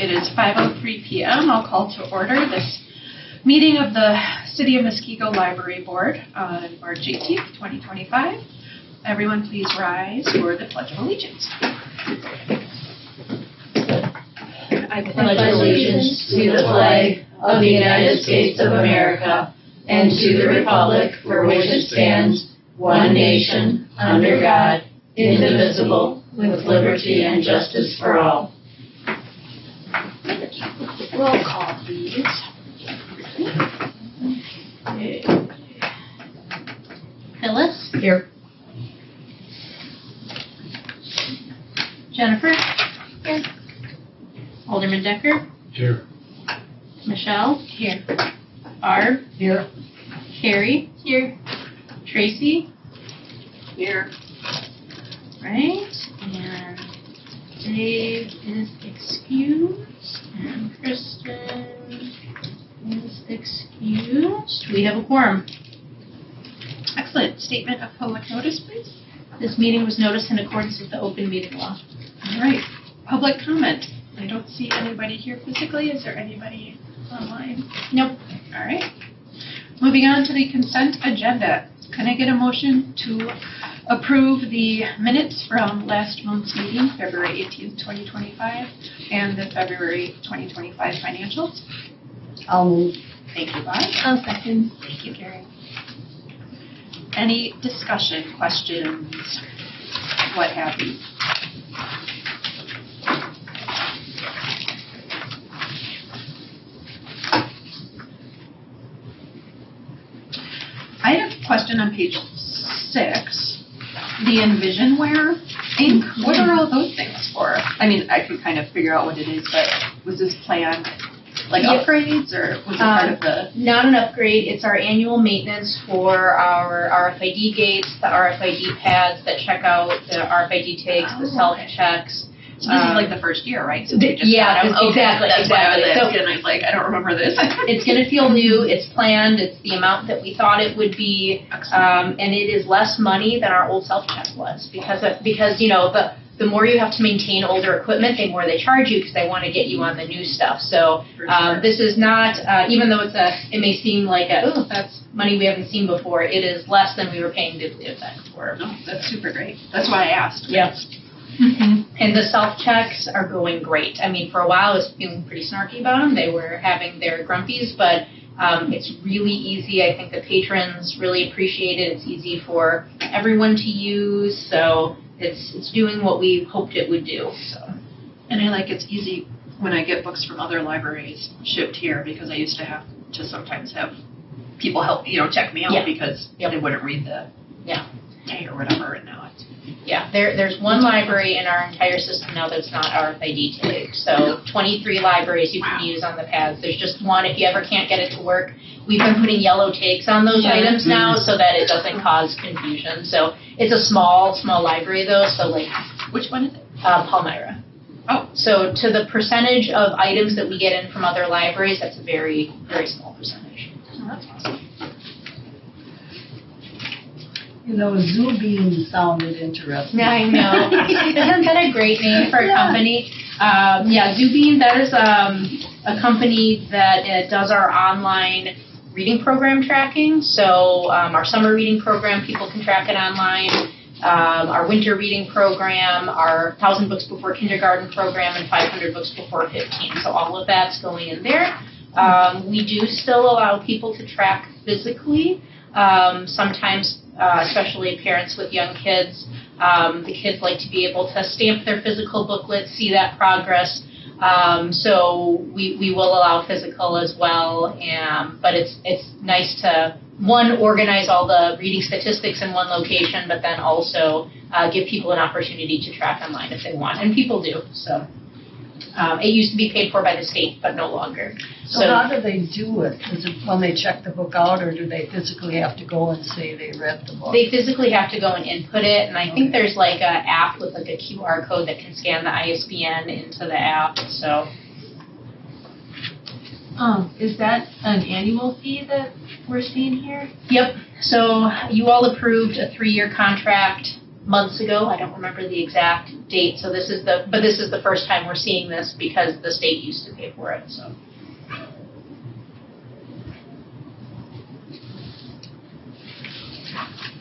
It is 5:03 p.m. I'll call to order this meeting of the City of Muskego Library Board on March 18th, 2025. Everyone please rise for the Pledge of Allegiance. I pledge allegiance to the flag of the United States of America and to the republic for which it stands, one nation, under God, indivisible, with liberty and justice for all. Roll call, please. Okay. Phyllis? Here. Jennifer? Here. Alderman Decker? Here. Michelle? Here. Barb? Here. Carrie? Here. Tracy? Here. Right. And Dave is excused. And Kristen is excused. We have a quorum. Excellent. Statement of public notice, please. This meeting was noticed in accordance with the open meeting law. All right. Public comment. I don't see anybody here physically. Is there anybody online? Nope. All right. Moving on to the consent agenda. Can I get a motion to approve the minutes from last month's meeting, February 18th, 2025, and the February 2025 financials? I'll move. Thank you, Bob. I'll second. Thank you, Carrie. Any discussion, questions, what have you? I had a question on page 6, the Envisionware ink. What are all those things for? I mean, I could kind of figure out what it is, but was this planned like upgrades, or was it part of the? Not an upgrade. It's our annual maintenance for our RFID gates, the RFID pads that check out the RFID tags, the self-checks. So this is like the first year, right? So we just yeah, exactly. That's why I was asking. So, I was like, I don't remember this. It's going to feel new. It's planned. It's the amount that we thought it would be, and it is less money than our old self-check was because you know the more you have to maintain older equipment, the more they charge you because they want to get you on the new stuff. So this is not, even though it may seem like that's money we haven't seen before. It is less than we were paying Effect for. No, that's super great. That's why I asked. Yeah. Mm-hmm. And the self-checks are going great. I mean, for a while I was feeling pretty snarky about them. They were having their grumpies, but it's really easy. I think the patrons really appreciate it. It's easy for everyone to use, so it's doing what we hoped it would do. So. And I like it's easy when I get books from other libraries shipped here because I used to have to sometimes have people help, check me out because they wouldn't read the tag or whatever, and now it's. Yeah, there's one library in our entire system now that's not RFID tagged. So 23 libraries you can use on the pads. There's just one. If you ever can't get it to work, we've been putting yellow tags on those items now so that it doesn't cause confusion. So it's a small library though. So like, which one is it? Palmyra. Oh, so to the percentage of items that we get in from other libraries, that's a very, very small percentage. Oh, that's awesome. Zubeen sounded interesting. I know. Isn't that a great name for a company? Zubeen, that is a company that does our online reading program tracking. So our summer reading program, people can track it online. Our winter reading program, our 1,000 Books Before Kindergarten program, and 500 Books Before 15. So all of that's going in there. We do still allow people to track physically. Sometimes, especially parents with young kids, the kids like to be able to stamp their physical booklets, see that progress. So we will allow physical as well, but it's nice to, one, organize all the reading statistics in one location, but then also give people an opportunity to track online if they want, and people do. So it used to be paid for by the state, but no longer. So how do they do it? Is it when they check the book out, or do they physically have to go and say they read the book? They physically have to go and input it, and I think there's like an app with like a QR code that can scan the ISBN into the app. So. Is that an annual fee that we're seeing here? Yep. So you all approved a 3-year contract months ago. I don't remember the exact date. So this is the first time we're seeing this because the state used to pay for it. So.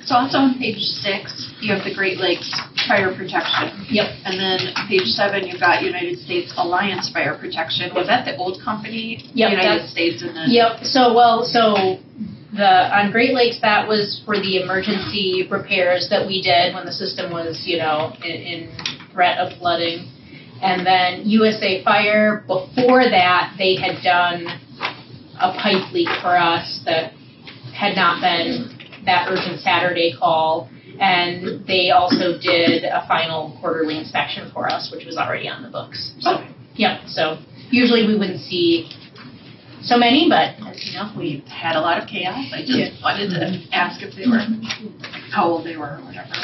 So also on page 6, you have the Great Lakes Fire Protection. Yep. And then page 7, you've got United States Alliance Fire Protection. Was that the old company? Yep. United States and then. Yep. So on Great Lakes, that was for the emergency repairs that we did when the system was, in threat of flooding. And then USA Fire, before that, they had done a pipe leak for us that had not been that urgent Saturday call, and they also did a final quarterly inspection for us, which was already on the books. So, yep. So usually we wouldn't see so many, but as you know, We had a lot of chaos. I just wanted to ask if they were, how old they were or whatever.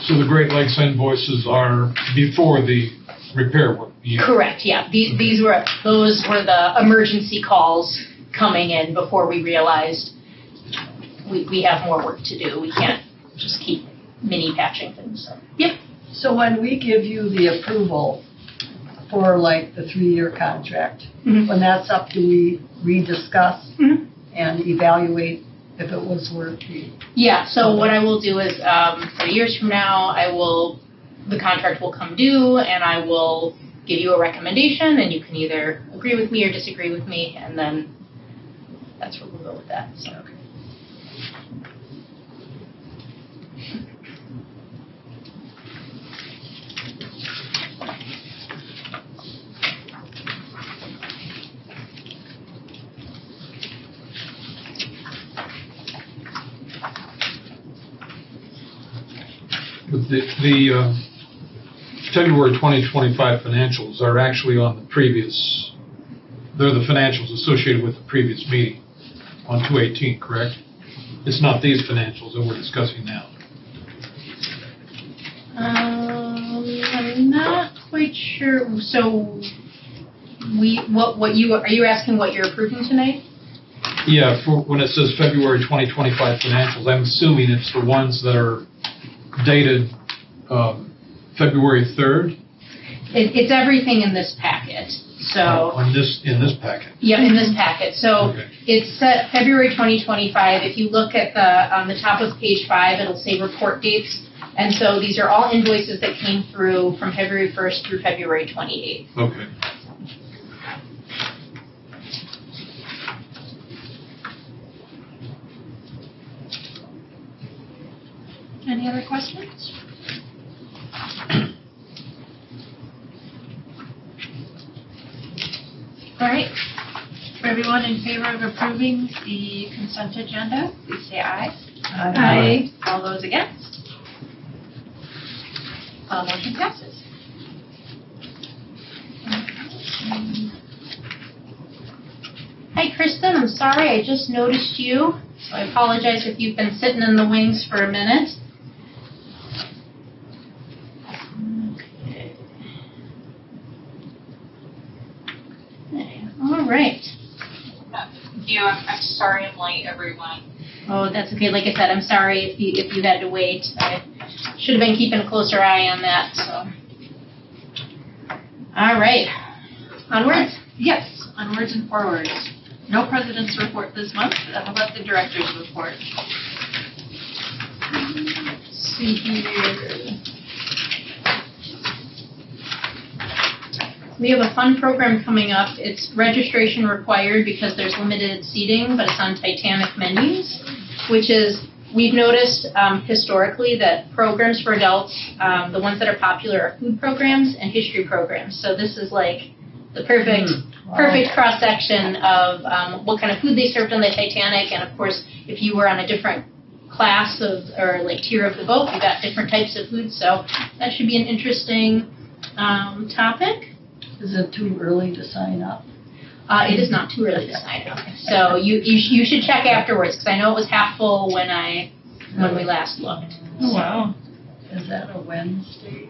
So the Great Lakes invoices are before the repair work? Correct. Yeah. Those were the emergency calls coming in before we realized we have more work to do. We can't just keep mini patching things. So. Yep. So when we give you the approval for like the 3-year contract, when that's up, do we rediscuss and evaluate if it was worth the? Yeah. So what I will do is 3 years from now, the contract will come due, and I will give you a recommendation, and you can either agree with me or disagree with me, and then that's where we'll go with that. So. Okay. The February 2025 financials are actually on the previous, they're the financials associated with the previous meeting on 2/18, correct? It's not these financials that we're discussing now. I'm not quite sure. So are you asking what you're approving tonight? Yeah, for when it says February 2025 financials, I'm assuming it's the ones that are dated February 3rd? It's everything in this packet. So in this packet? Yeah, in this packet. So okay. It's set February 2025. If you look at on the top of page 5, it'll say report dates. And so these are all invoices that came through from February 1st through February 28th. Okay. Any other questions? All right. For everyone in favor of approving the consent agenda, please say aye. Aye. All those against? Motion passes. Hi, Kristen. I'm sorry. I just noticed you. So I apologize if you've been sitting in the wings for a minute. All right. I'm sorry I'm late, everyone. Oh, that's okay. Like I said, I'm sorry if you had to wait. I should have been keeping a closer eye on that. So, all right, onwards. Yes, onwards and forwards. No president's report this month. How about the director's report? Let's see here. We have a fun program coming up. It's registration required because there's limited seating, but it's on Titanic menus, which is, we've noticed historically that programs for adults, the ones that are popular are food programs and history programs. So this is like the perfect cross-section of what kind of food they served on the Titanic. And of course, if you were on a different class or like tier of the boat, you got different types of food. So that should be an interesting topic. Is it too early to sign up? It is not too early to sign up. So you should check afterwards, because I know it was half full when we last looked. Oh, wow. Is that a Wednesday?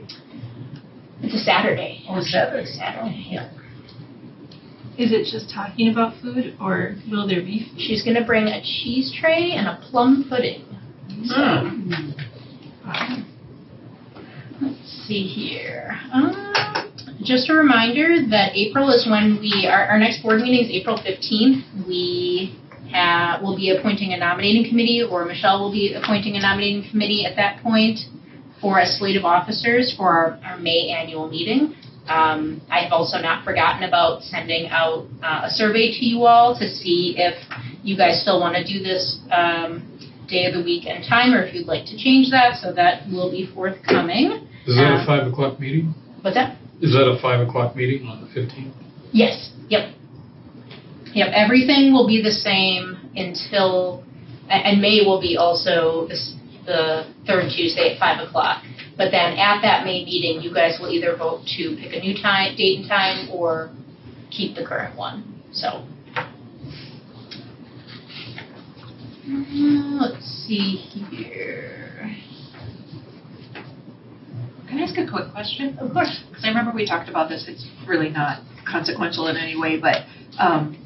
It's a Saturday. Oh, Saturday. Saturday, yeah. Is it just talking about food, or will there be food? She's going to bring a cheese tray and a plum pudding. Mm. Wow. Let's see here. Just a reminder that April is when our next board meeting is April 15th. We'll be appointing a nominating committee, or Michelle will be appointing a nominating committee at that point for a slate of officers for our May annual meeting. I have also not forgotten about sending out a survey to you all to see if you guys still want to do this day of the week and time, or if you'd like to change that, so that will be forthcoming. Is that a 5 o'clock meeting? What's that? Is that a 5 o'clock meeting on the 15th? Yes, yep. Yep, everything will be the same until, and May will be also the third Tuesday at 5 o'clock. But then at that May meeting, you guys will either vote to pick a new date and time, or keep the current one, so. Let's see here. Can I ask a quick question? Of course. Because I remember we talked about this, it's really not consequential in any way, but on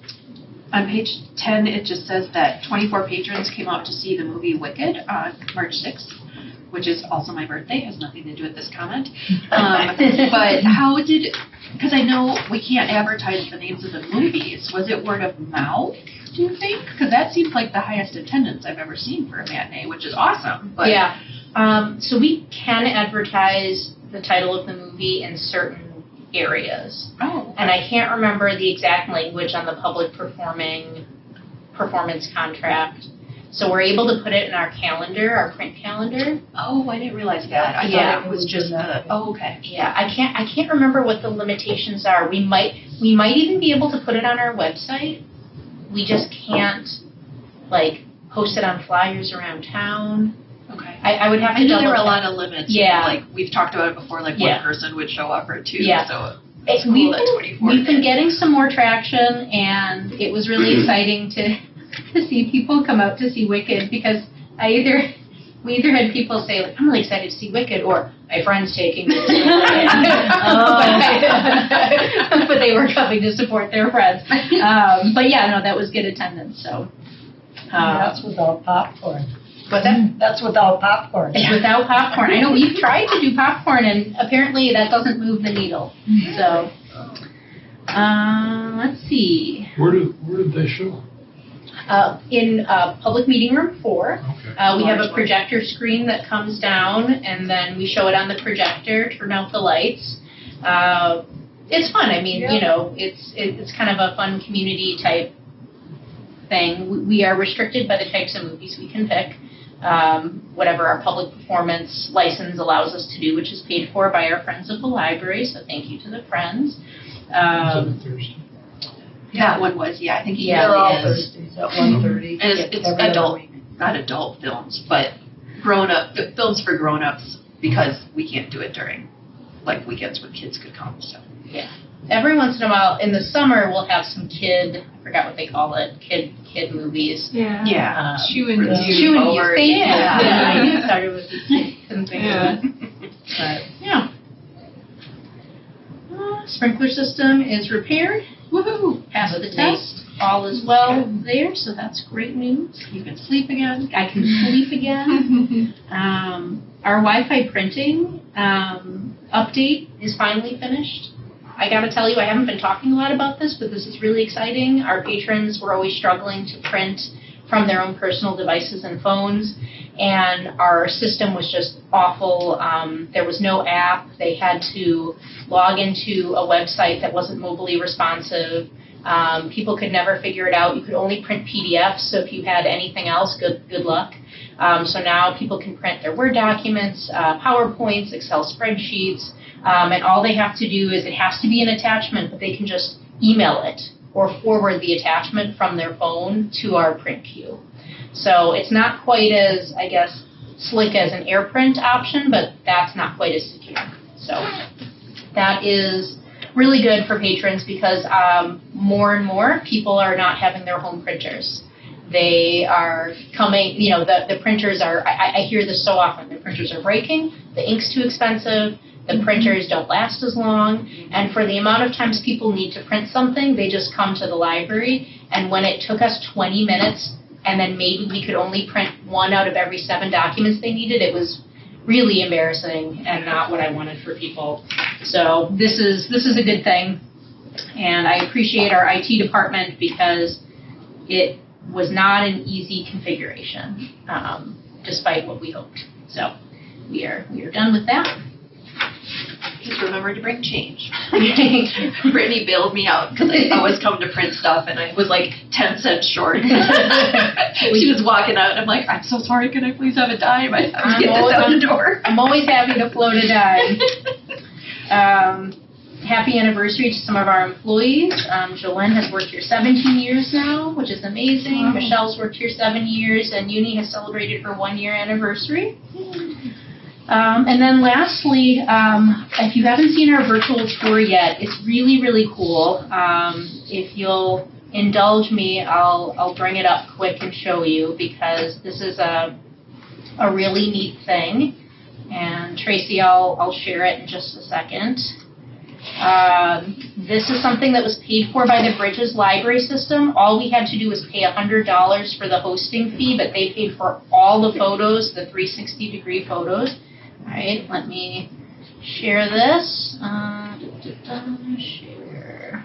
page 10, it just says that 24 patrons came out to see the movie Wicked on March 6th, which is also my birthday, has nothing to do with this comment. But how did, because I know we can't advertise the names of the movies, was it word of mouth, do you think? Because that seems like the highest attendance I've ever seen for a matinee, which is awesome. But Yeah, so we can advertise the title of the movie in certain areas. Oh. And I can't remember the exact language on the public performance contract. So we're able to put it in our calendar, our print calendar. Oh, I didn't realize that. I Yeah. thought it was just the, oh, okay. Yeah, I can't remember what the limitations are. We might even be able to put it on our website. We just can't, like, post it on flyers around town. Okay. I would have to I knew there were a double lot of limits. Yeah. Like, we've talked about it before, like Yeah. one person would show up or two. Yeah. So it's cool We've that 24 been did. getting some more traction, and it was really exciting to see people come out to see Wicked, because we either had people say, like, I'm really excited to see Wicked, or my friend's taking me to see Wicked. But they were coming to support their friends. But yeah, no, that was good attendance, so. That's without popcorn. What's that? That's without popcorn. It's without popcorn. I know we've tried to do popcorn, and apparently that doesn't move the needle. So, let's see. Where did they show? In public meeting room 4, Okay. we have a projector screen that comes down, and then we show it on the projector, turn out the lights. It's fun. I mean, you know, it's kind of a fun community type thing. We are restricted by the types of movies we can pick. Whatever our public performance license allows us to do, which is paid for by our friends of the library, so thank you to the friends. Is that Thursday? That one was, yeah, I think he They're all really is. Thursdays at 1:30. And it's adult, not adult films, but films for grown-ups, because we can't do it during, like, weekends when kids could come, so. Every once in a while, in the summer, we'll have some I forgot what they call it, kid movies. Yeah. Shoe and Youth. Youth. Thank you. Yeah. Yeah, I knew it started with these. Couldn't think of it. But, yeah. Sprinkler system is repaired. Woohoo! Passed the test. All is well there, so that's great news. You can sleep again. I can sleep again. Our Wi-Fi printing update is finally finished. I gotta tell you, I haven't been talking a lot about this, but this is really exciting. Our patrons were always struggling to print from their own personal devices and phones, and our system was just awful. There was no app. They had to log into a website that wasn't mobilely responsive. People could never figure it out. You could only print PDFs, so if you had anything else, good luck. So now people can print their Word documents, PowerPoints, Excel spreadsheets, and all they have to do is, it has to be an attachment, but they can just email it or forward the attachment from their phone to our print queue. So it's not quite as, I guess, slick as an AirPrint option, but that's not quite as secure. So that is really good for patrons, because more and more people are not having their home printers. They are coming, you know, the printers are, I hear this so often, the printers are breaking, the ink's too expensive, the printers don't last as long, and for the amount of times people need to print something, they just come to the library, and when it took us 20 minutes, and then maybe we could only print 1 out of every 7 documents they needed, it was really embarrassing and not what I wanted for people. So this is a good thing. And I appreciate our IT department because it was not an easy configuration, despite what we hoped. So we are done with that. Just remember to bring change. Brittany bailed me out because I always come to print stuff and I was like 10 cents short. She was walking out and I'm like, I'm so sorry, can I please have a dime? I have to get this out the door. I'm always happy to float a dime. Happy anniversary to some of our employees. Jolene has worked here 17 years now, which is amazing. Wow. Michelle's worked here 7 years, and Uni has celebrated her 1-year anniversary. And then lastly, if you haven't seen our virtual tour yet, it's really, really cool. If you'll indulge me, I'll bring it up quick and show you because this is a really neat thing. And Tracy, I'll share it in just a second. This is something that was paid for by the Bridges library system. All we had to do was pay $100 for the hosting fee, but they paid for all the photos, the 360-degree photos. All right, let me share this. Share.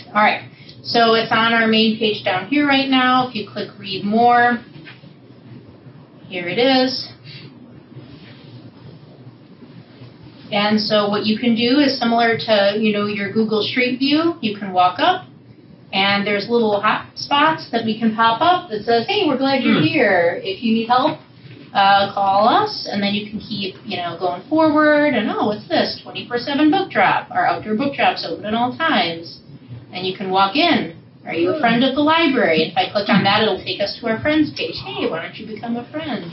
All right, so it's on our main page down here right now. If you click read more, here it is. And so what you can do is similar to, your Google Street View. You can walk up, and there's little hot spots that we can pop up that says, hey, we're glad you're here. If you need help, call us. And then you can keep, going forward. And, what's this? 24/7 book drop. Our outdoor book drop's open at all times. And you can walk in. Are you a friend of the library? And if I click on that, it'll take us to our friends page. Hey, why don't you become a friend?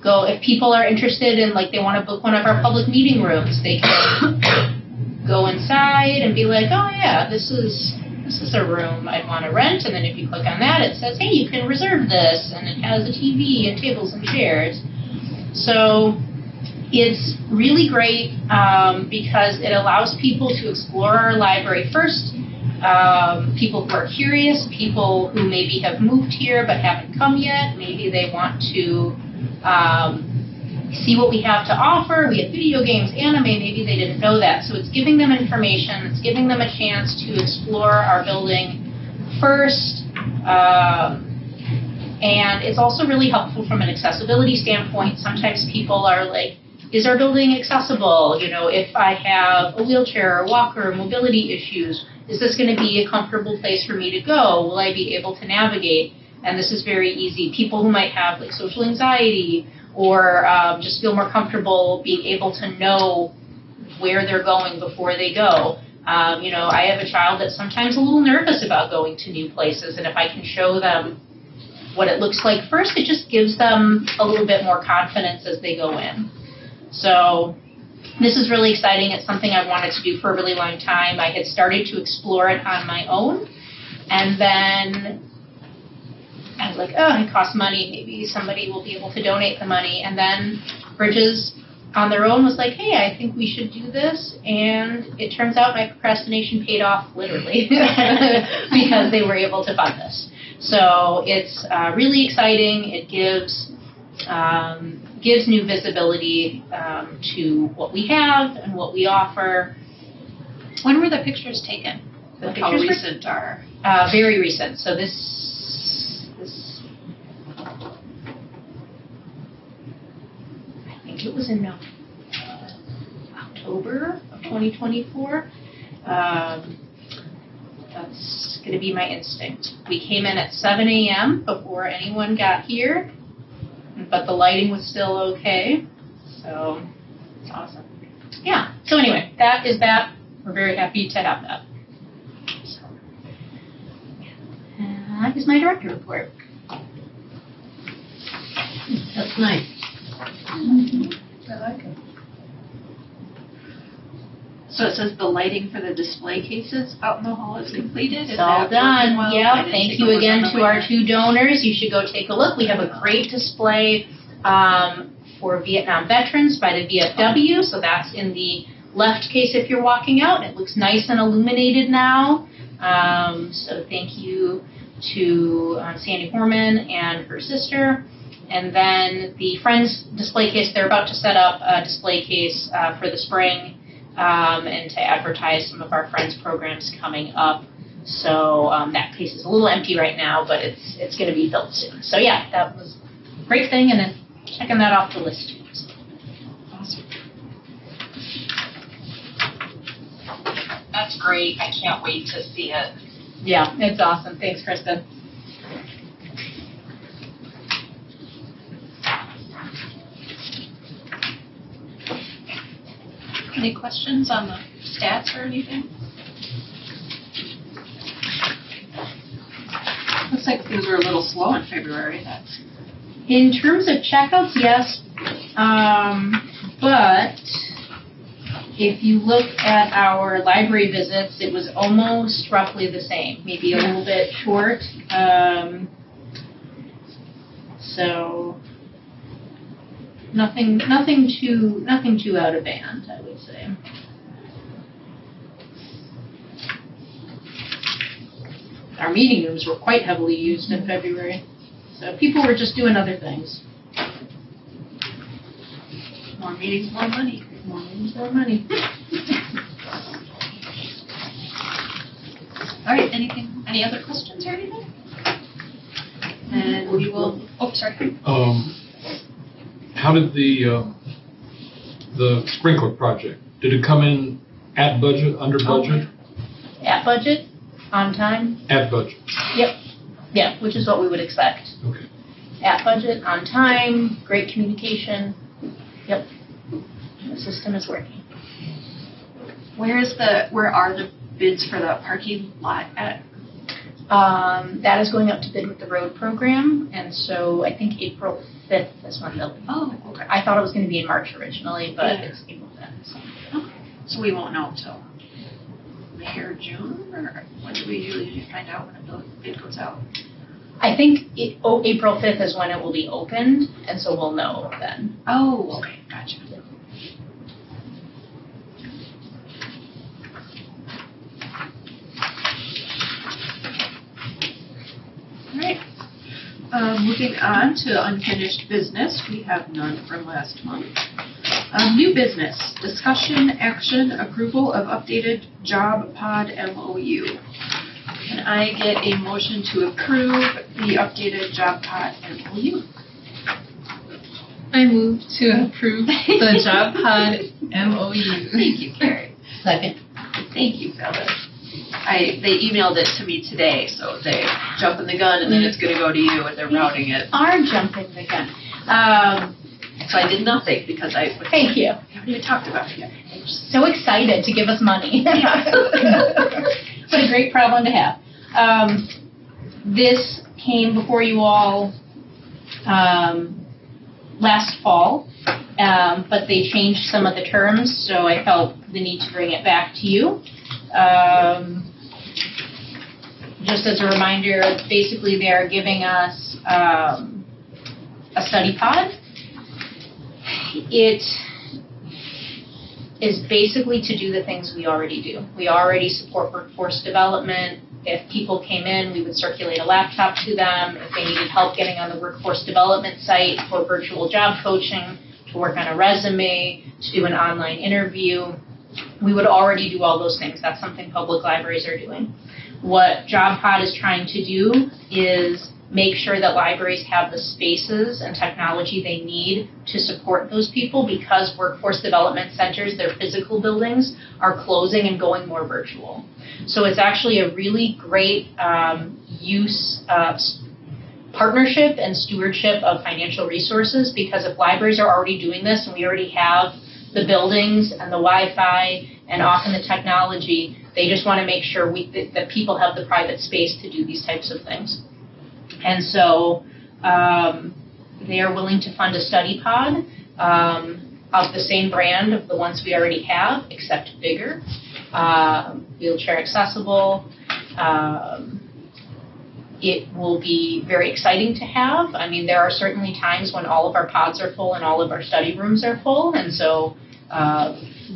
If people are interested in, they want to book one of our public meeting rooms, they can go inside and be like, oh yeah, this is a room I'd want to rent. And then if you click on that, it says, hey, you can reserve this. And it has a TV and tables and chairs. So it's really great because it allows people to explore our library first. People who are curious, people who maybe have moved here but haven't come yet. Maybe they want to see what we have to offer. We have video games, anime, maybe they didn't know that. So it's giving them information, it's giving them a chance to explore our building first, and it's also really helpful from an accessibility standpoint. Sometimes people are like, is our building accessible? If I have a wheelchair or walker or mobility issues, is this going to be a comfortable place for me to go? Will I be able to navigate? And this is very easy. People who might have social anxiety or just feel more comfortable being able to know where they're going before they go. I have a child that's sometimes a little nervous about going to new places, and if I can show them what it looks like first, it just gives them a little bit more confidence as they go in. So this is really exciting. It's something I've wanted to do for a really long time. I had started to explore it on my own, and then I was like, it costs money. Maybe somebody will be able to donate the money. And then Bridges on their own was like, hey, I think we should do this. And it turns out my procrastination paid off literally because they were able to fund this. So it's really exciting. It gives new visibility to what we have and what we offer. When were the pictures taken? How recent are? Very recent. So this I think it was in October of 2024. That's going to be my instinct. We came in at 7 a.m. before anyone got here, but the lighting was still okay. So it's awesome. Yeah. So anyway, that is that. We're very happy to have that. So, that is my director report. That's nice. I like it. So it says the lighting for the display cases out in the hall is completed? It's all done. Yeah. Thank you again to our 2 donors. You should go take a look. We have a great display for Vietnam veterans by the VFW. So that's in the left case if you're walking out. It looks nice and illuminated now. So thank you to Sandy Horman and her sister. And then the Friends display case, they're about to set up a display case for the spring and to advertise some of our Friends programs coming up. So that case is a little empty right now, but it's going to be built soon. So yeah, that was a great thing, and then checking that off the list too. So. Awesome. That's great. I can't wait to see it. Yeah, it's awesome. Thanks, Kristen. Any questions on the stats or anything? Looks like things were a little slow in February. That's In terms of checkouts, yes, but if you look at our library visits, it was almost roughly the same, maybe a little bit short. So nothing too out of band, I would say. Our meeting rooms were quite heavily used in February, so people were just doing other things. more meetings, more money. More meetings, more money. All right, any other questions or anything? And we will, sorry. How did the sprinkler project, did it come in at budget, under budget? At budget, on time. At budget. Yep. Yeah, which is what we would expect. Okay. At budget, on time, great communication. Yep. The system is working. Where are the bids for the parking lot at? That is going up to bid with the road program, and so I think April 5th is when they'll. Oh, okay. I thought it was going to be in March originally, but it's April 5th. So. Okay. So we won't know until May or June, or when do we usually find out when a bid goes out? I think April 5th is when it will be opened, and so we'll know then. Oh, okay, gotcha. All right. Moving on to unfinished business, we have none from last month. New business, discussion, action, approval of updated job pod MOU. Can I get a motion to approve the updated job pod MOU? I move to approve the job pod MOU. Thank you, Carrie. Second. Thank you, Phyllis. They emailed it to me today, so they jumping the gun, and then it's going to go to you, and they're routing it. Are jumping the gun. So I did nothing because Thank you. haven't even talked about it yet. So excited to give us money. What a great problem to have. This came before you all last fall, but they changed some of the terms, so I felt the need to bring it back to you. Just as a reminder, basically they are giving us a study pod. It is basically to do the things we already do. We already support workforce development. If people came in, we would circulate a laptop to them. If they needed help getting on the workforce development site for virtual job coaching, to work on a resume, to do an online interview, we would already do all those things. That's something public libraries are doing. What JobPod is trying to do is make sure that libraries have the spaces and technology they need to support those people, because workforce development centers, their physical buildings, are closing and going more virtual. So it's actually a really great partnership and stewardship of financial resources, because if libraries are already doing this and we already have the buildings and the Wi-Fi and often the technology, they just want to make sure that people have the private space to do these types of things. And so they are willing to fund a study pod of the same brand of the ones we already have, except bigger, wheelchair accessible. It will be very exciting to have. I mean, there are certainly times when all of our pods are full and all of our study rooms are full, and so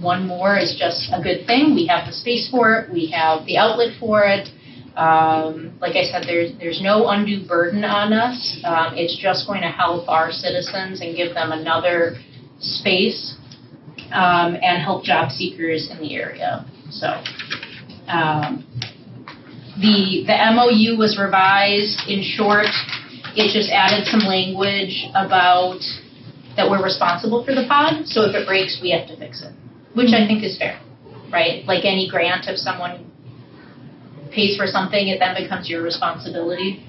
one more is just a good thing. We have the space for it, we have the outlet for it, Like I said, there's no undue burden on us. It's just going to help our citizens and give them another space and help job seekers in the area. So the MOU was revised. In short, it just added some language about that we're responsible for the pod. So if it breaks, we have to fix it, which I think is fair, right? Like any grant, if someone pays for something, it then becomes your responsibility.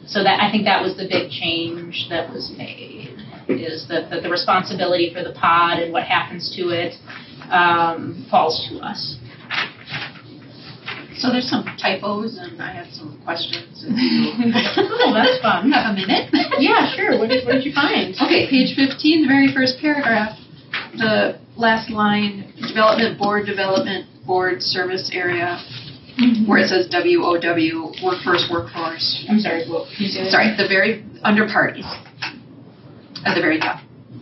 So that I think that was the big change that was made, is that the responsibility for the pod and what happens to it falls to us. So there's some typos, and I have some questions. Oh, that's fun. Have a minute? Yeah, sure. What did you find? Okay, page 15, the very first paragraph, the last line, development board service area, where it says WOW, workforce. I'm sorry, what? Can you say that? Sorry, the very, under parties, at the very top,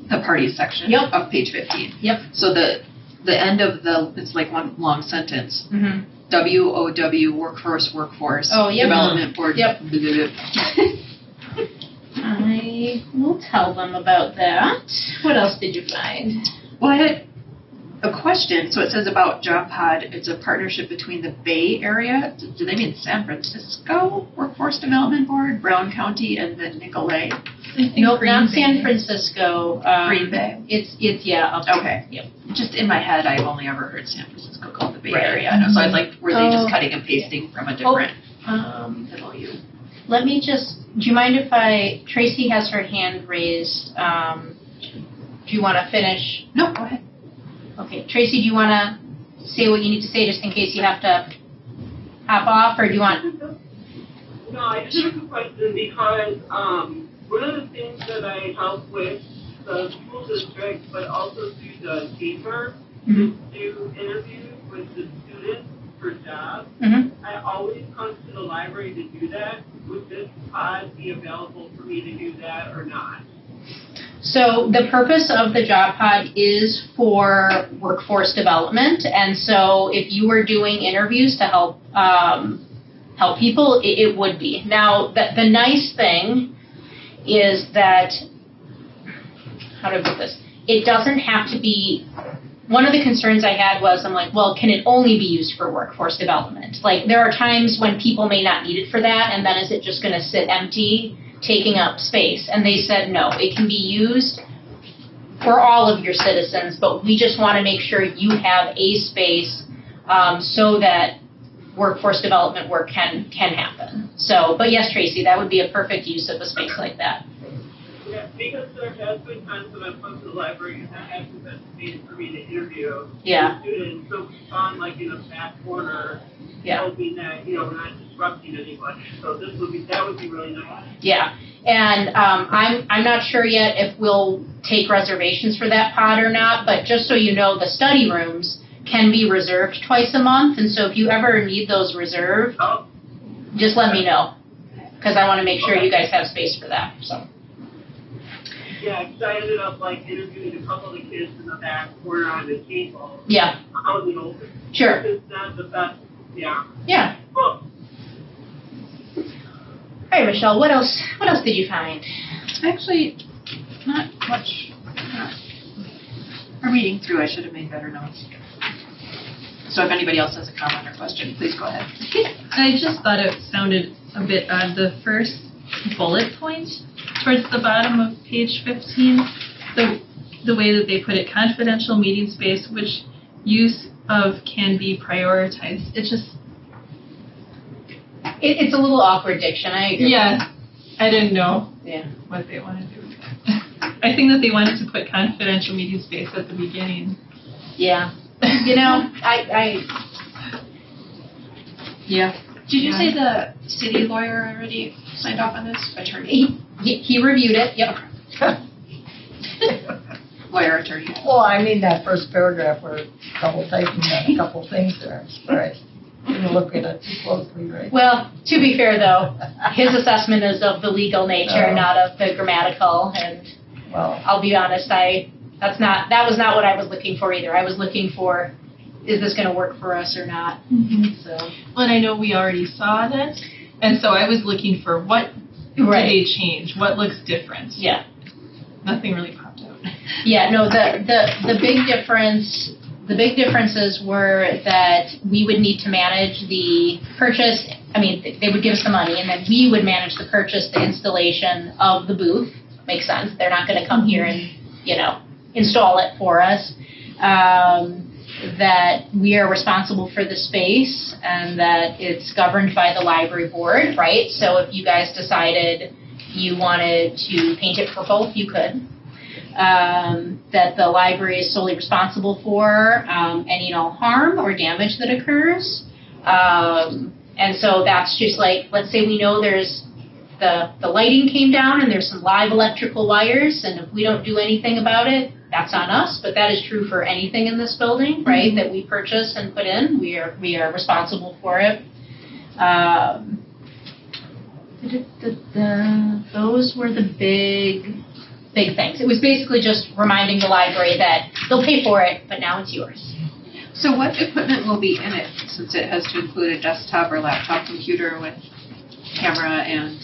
the parties section Yep. of page 15. Yep. So the end of it's like one long sentence. Mm-hmm. WOW, workforce. Oh, yep. Development board. Yep. blah, blah, blah. I will tell them about that. What else did you find? Well, I had a question. So it says about JobPod, it's a partnership between the Bay Area, do they mean San Francisco Workforce Development Board, Brown County, and then Nicolay? Nope, not San Francisco. Green Bay? It's yeah. Up there. Okay. Yep. Just in my head, I've only ever heard San Francisco called the Bay Right. Area. So I was like, were they Oh. just cutting and pasting from a different MOU? Let me just. Do you mind if Tracy has her hand raised? Do you want to finish? No, go ahead. Okay, Tracy, do you want to say what you need to say just in case you have to hop off, or do you want? No, I just have a question because one of the things that I help with the school district, but also through the paper, is do interviews with the students for jobs. Mm-hmm. I always come to the library to do that. Would this pod be available for me to do that or not? So the purpose of the Job Pod is for workforce development, and so if you were doing interviews to help people, it would be. Now, the nice thing is that, how do I put this? It doesn't have to be. One of the concerns I had was, I'm like, well, can it only be used for workforce development? Like, there are times when people may not need it for that, and then is it just going to sit empty, taking up space? And they said, no, it can be used for all of your citizens, but we just want to make sure you have a space so that workforce development work can happen. So, but yes, Tracy, that would be a perfect use of a space like that. Yeah, because there has been times when I've come to the library and there hasn't been space for me to interview Yeah. students. So it's on like in a back corner, Yeah. hoping that, we're not disrupting anybody. So that would be really nice. Yeah, and I'm not sure yet if we'll take reservations for that pod or not, but just so you know, the study rooms can be reserved twice a month, and so if you ever need those reserved, Oh, just let me know, because I want to make sure you guys have space for that, so. yeah, because I ended up like interviewing a couple of the kids in the back corner on the table. Yeah, Out in the open. sure, It's not the best, yeah. yeah. Cool. All right, Michelle, what else did you find? Actually, not much. Or reading through, I should have made better notes. So if anybody else has a comment or question, please go ahead. I just thought it sounded a bit odd. The first bullet point towards the bottom of page 15, the way that they put it, confidential meeting space, which use of can be prioritized. It just, It's a little awkward diction, I agree. yeah, I didn't know Yeah. what they wanted to do. I think that they wanted to put confidential meeting space at the beginning. Yeah. You know, I Yeah. Did you say the city lawyer already signed off on this? Attorney? he reviewed it, yep. Lawyer, attorney. Well, I mean, that first paragraph where double typing and a couple things there, I'm surprised. Didn't look at it too closely, right? Well, to be fair though, his assessment is of the legal nature, Oh. not of the grammatical, and Well, I'll be honest, that was not what I was looking for either. I was looking for is this gonna work for us or not? So. Well, and I know we already saw this, and so I was looking for what did they change? What looks different? Yeah. Nothing really popped out. Yeah, no, the big differences were that we would need to manage the purchase. I mean, they would give us the money, and then we would manage the purchase, the installation of the booth. Makes sense. They're not going to come here and, install it for us. That we are responsible for the space, and that it's governed by the library board, right? So if you guys decided you wanted to paint it purple, you could. That the library is solely responsible for any and all harm or damage that occurs. And so that's just like, let's say we know there's the lighting came down and there's some live electrical wires, and if we don't do anything about it, that's on us. But that is true for anything in this building, right, that we purchase and put in. We are responsible for it. Those were the big things. It was basically just reminding the library that they'll pay for it, but now it's yours. So what equipment will be in it, since it has to include a desktop or laptop computer with camera and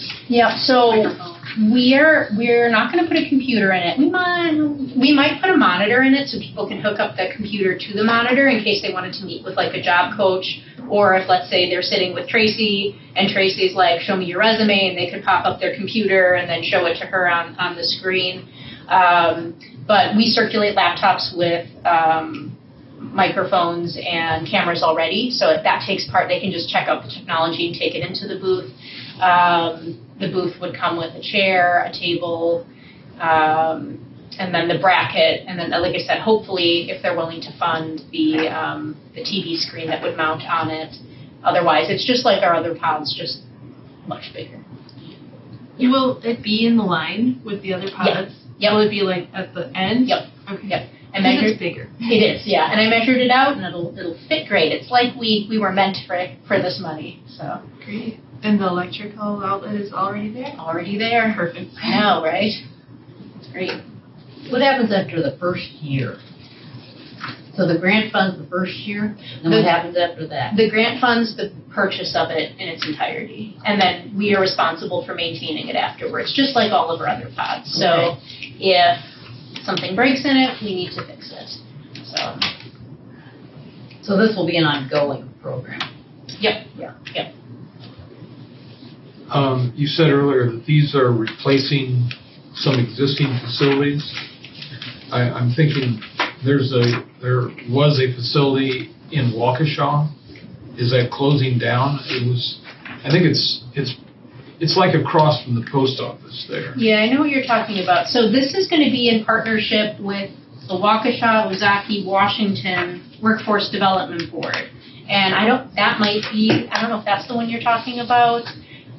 so microphone? we're not going to put a computer in it. We might put a monitor in it so people can hook up the computer to the monitor in case they wanted to meet with like a job coach, or if, let's say, they're sitting with Tracy and Tracy's like, show me your resume, and they could pop up their computer and then show it to her on the screen. But we circulate laptops with microphones and cameras already, so if that takes part, they can just check out the technology and take it into the booth. The booth would come with a chair, a table, and then the bracket, and then, like I said, hopefully, if they're willing to fund the TV screen that would mount on it. Otherwise, it's just like our other pods, just much bigger. Will it be in the line with the other pods? Yep. Will it be like at the end? Yep. Okay. Yep. I Because measured it's bigger. It is, yeah, and I measured it out, and it'll fit great. It's like we were meant for this money, so. Great. And the electrical outlet is already there? Already there. Perfect. I know, right? It's great. What happens after the first year? So the grant funds the first year, and what happens after that? The grant funds the purchase of it in its entirety, and then we are responsible for maintaining it afterwards, just like all of our other pods. So if something breaks in it, we need to fix it. So this will be an ongoing program. Yep. You said earlier that these are replacing some existing facilities. I'm thinking there was a facility in Waukesha. Is that closing down? I think it's like across from the post office there. Yeah, I know what you're talking about. So this is going to be in partnership with the Waukesha, Ozaki, Washington Workforce Development Board. And I don't know if that's the one you're talking about.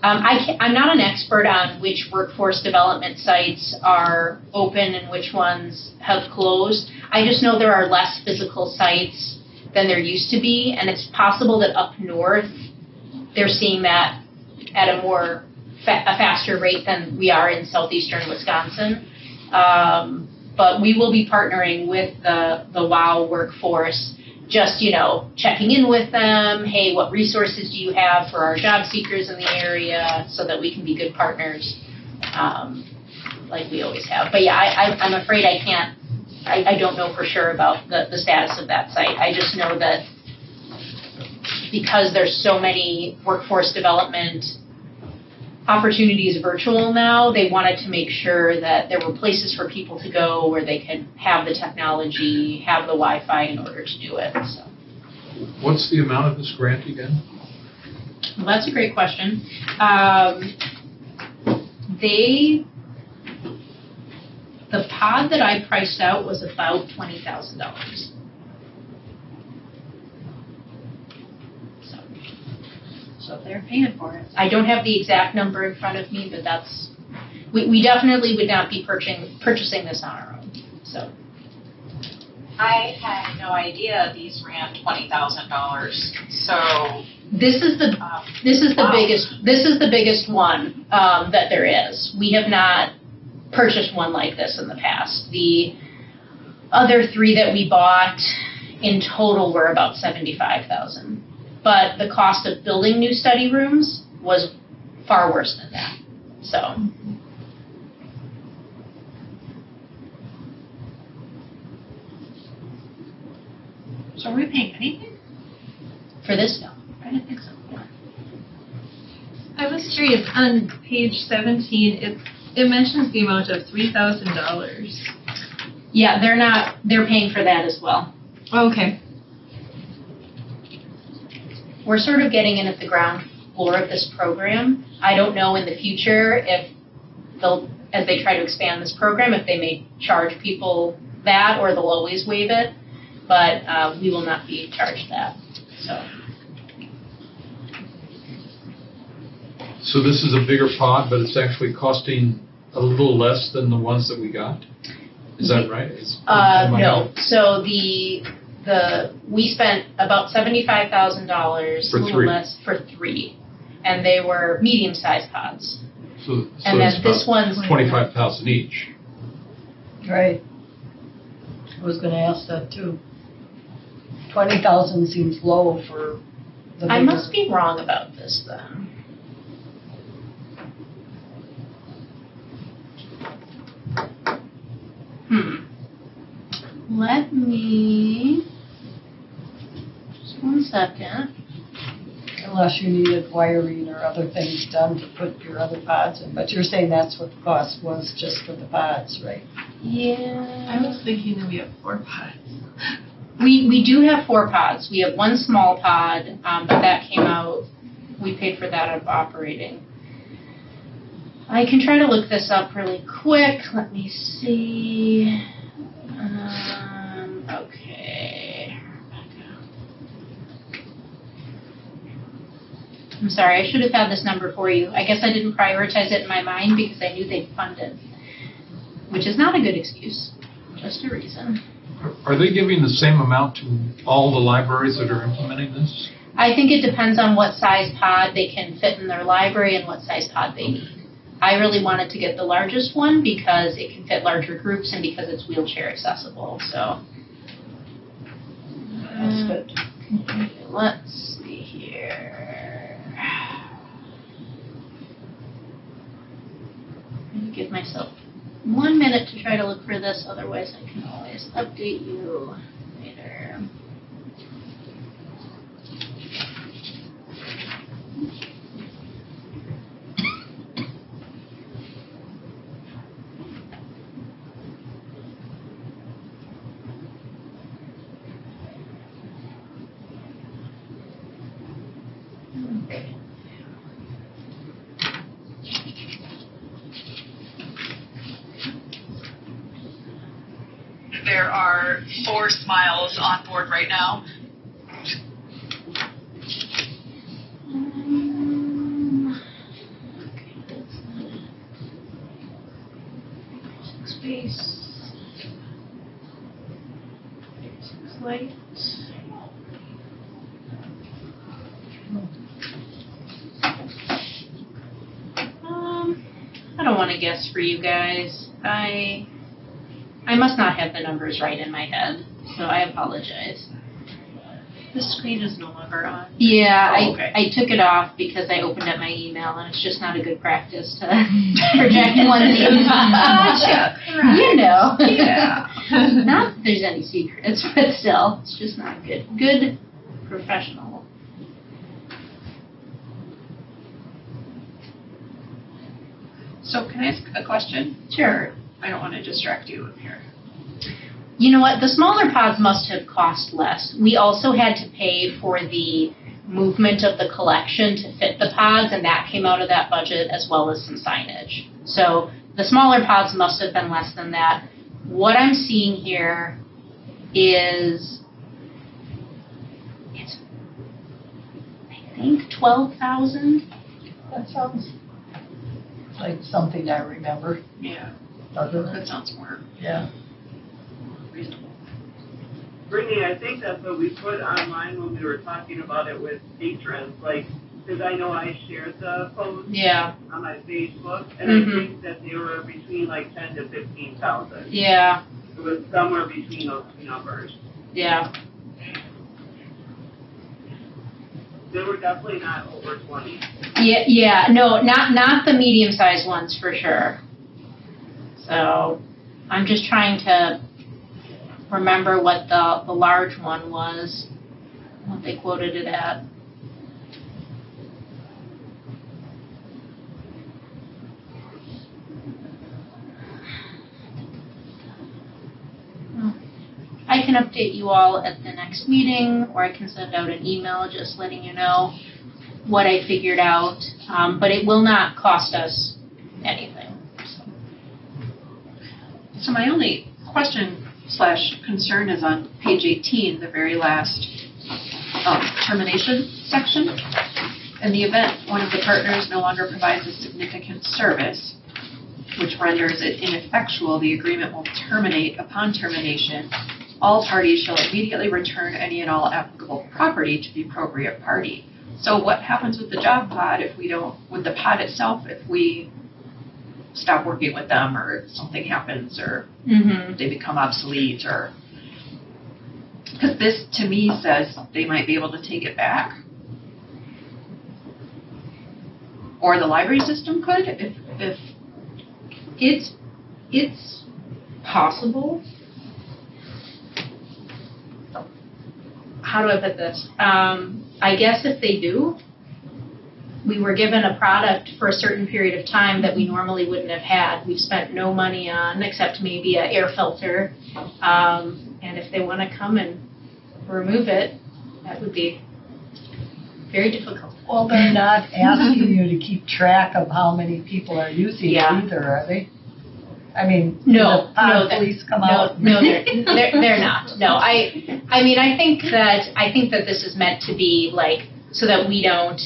I'm not an expert on which workforce development sites are open and which ones have closed. I just know there are less physical sites than there used to be, and it's possible that up north they're seeing that at a faster rate than we are in southeastern Wisconsin. But we will be partnering with the WOW workforce, just, checking in with them. Hey, what resources do you have for our job seekers in the area, so that we can be good partners, like we always have. But yeah, I'm afraid I can't. I don't know for sure about the status of that site. I just know that because there's so many workforce development opportunities virtual now, they wanted to make sure that there were places for people to go where they could have the technology, have the Wi-Fi in order to do it. So. What's the amount of this grant again? Well, that's a great question. The pod that I priced out was about $20,000. So they're paying for it. I don't have the exact number in front of me, but we definitely would not be purchasing this on our own. So. I had no idea these ran $20,000. So this is the biggest one that there is. We have not purchased one like this in the past. The other three that we bought in total were about 75,000. But the cost of building new study rooms was far worse than that, so. So are we paying anything? For this, no. I didn't think so. I was curious, on page 17, it mentions the amount of $3,000. Yeah, they're paying for that as well. Okay. We're sort of getting in at the ground floor of this program. I don't know in the future if they'll, as they try to expand this program, if they may charge people that or they'll always waive it, but we will not be charged that, so. So this is a bigger pod, but it's actually costing a little less than the ones that we got? Is that right? No. So we spent about $75,000, For a little three. less for 3, and they were medium-sized pods. So And it's then this about one's 25,000 each. Right. I was gonna ask that too. 20,000 seems low for the bigger. I must be wrong about this then. Let me, just one second. Unless you needed wiring or other things done to put your other pods in, but you're saying that's what the cost was just for the pods, right? Yeah. I was thinking that we have 4 pods. We do have 4 pods. We have 1 small pod, but that came out, we paid for that out of operating. I can try to look this up really quick. Let me see. Okay. I'm sorry, I should have had this number for you. I guess I didn't prioritize it in my mind because I knew they'd fund it, which is not a good excuse, just a reason. Are they giving the same amount to all the libraries that are implementing this? I think it depends on what size pod they can fit in their library and what size pod they need. I really wanted to get the largest one because it can fit larger groups and because it's wheelchair accessible, so. That's good. Let's see here. I'm gonna give myself 1 minute to try to look for this, otherwise I can always update you later. Okay. There are 4 smiles on board right now. Okay, that's not it. Space. Light. I don't want to guess for you guys. I must not have the numbers right in my head, so I apologize. The screen is no longer on. Yeah, Oh, okay. I took it off because I opened up my email, and it's just not a good practice to project one thing. Gotcha. You know. Yeah. Not that there's any secrets, but still, it's just not good. Good professional. So can I ask a question? Sure. I don't want to distract you here. You know what? The smaller pods must have cost less. We also had to pay for the movement of the collection to fit the pods, and that came out of that budget as well as some signage. So the smaller pods must have been less than that. What I'm seeing here is, it's, I think, 12,000. That sounds like something I remember, Yeah, doesn't that it? sounds more Yeah. reasonable. Brittany, I think that's what we put online when we were talking about it with patrons, like, because I know I shared the post Yeah. on my Facebook, and Mhm. I think that they were between like 10 to 15,000. Yeah. It was somewhere between those two numbers. Yeah. they were definitely not over 20. Yeah, no, not the medium-sized ones for sure. So, I'm just trying to remember what the large one was, what they quoted it at. I can update you all at the next meeting, or I can send out an email just letting you know what I figured out, but it will not cost us anything. So my only question / concern is on page 18, the very last termination section. In the event one of the partners no longer provides a significant service, which renders it ineffectual, the agreement will terminate. Upon termination, all parties shall immediately return any and all applicable property to the appropriate party. So what happens with the job pod if we don't, with the pod itself, if we stop working with them or something happens or they become obsolete or, because this to me says they might be able to take it back. Or the library system could, if It's possible. How do I put this? I guess if they do, we were given a product for a certain period of time that we normally wouldn't have had. We've spent no money on, except maybe an air filter. And if they want to come and remove it, that would be very difficult. Well, they're not asking you to keep track of how many people are using it either, are they? I mean, No, the police come out? No, they're not. No, I mean, I think that this is meant to be like, so that we don't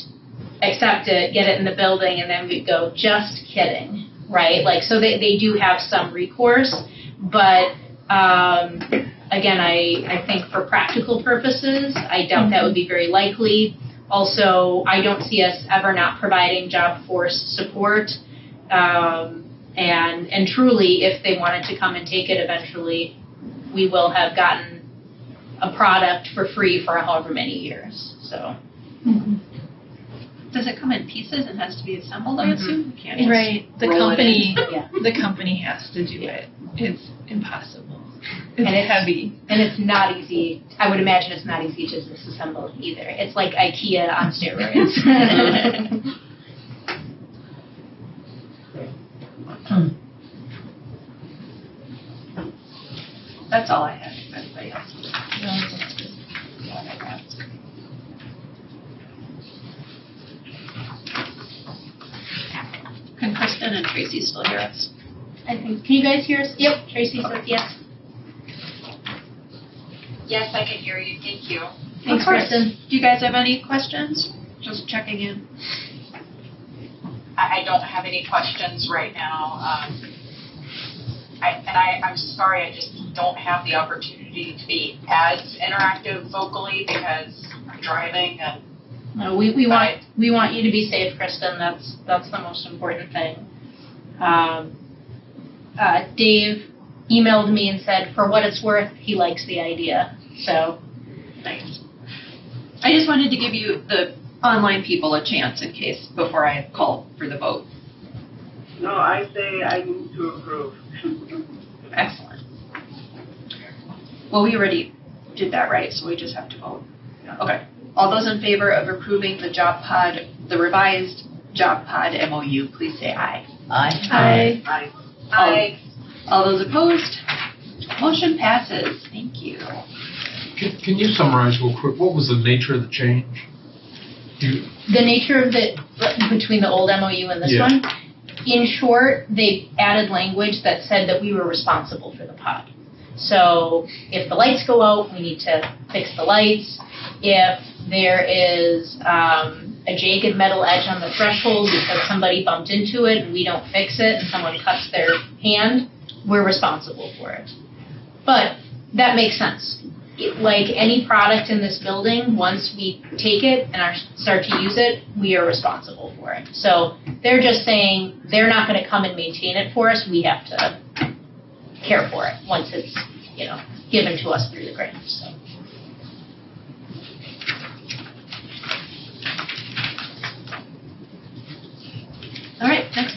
accept it, get it in the building, and then we go, just kidding, right? Like, so they do have some recourse, but again, I think for practical purposes, I doubt that would be very likely. Also, I don't see us ever not providing job force support. And truly, if they wanted to come and take it eventually, we will have gotten a product for free for however many years. So. Does it come in pieces and has to be assembled, I assume? You can't just Right. The roll it in. company, the company has to do it. It's impossible. It's And it's heavy. And it's not easy. I would imagine it's not easy to disassemble either. It's like IKEA on steroids. That's all I had. If anybody else want to ask. Can Kristen and Tracy still hear us? I think. Can you guys hear us? Yep. Tracy says yes. Yes, I can hear you. Thank you. Thanks, Of course. Kristen. Do you guys have any questions? Just checking in. I don't have any questions right now. I'm sorry, I just don't have the opportunity to be as interactive vocally because I'm driving and. No, we want you to be safe, Kristen. That's the most important thing. Dave emailed me and said, for what it's worth, he likes the idea. So Nice. I just wanted to give you the online people a chance in case before I call for the vote. No, I say I move to approve. Excellent. Well, we already did that, right? So we just have to vote. Okay. All those in favor of approving the revised Job Pod MOU, please say aye. Aye. Aye. All those opposed? Motion passes. Thank you. Can you summarize real quick, what was the nature of the change? the nature of the, between the old MOU and this Yeah. one, in short, they added language that said that we were responsible for the pod. So if the lights go out, we need to fix the lights. If there is a jagged metal edge on the threshold because somebody bumped into it and we don't fix it and someone cuts their hand, we're responsible for it. But that makes sense. Like any product in this building, once we take it and start to use it, we are responsible for it. So they're just saying they're not going to come and maintain it for us. We have to care for it once it's, given to us through the grant. So.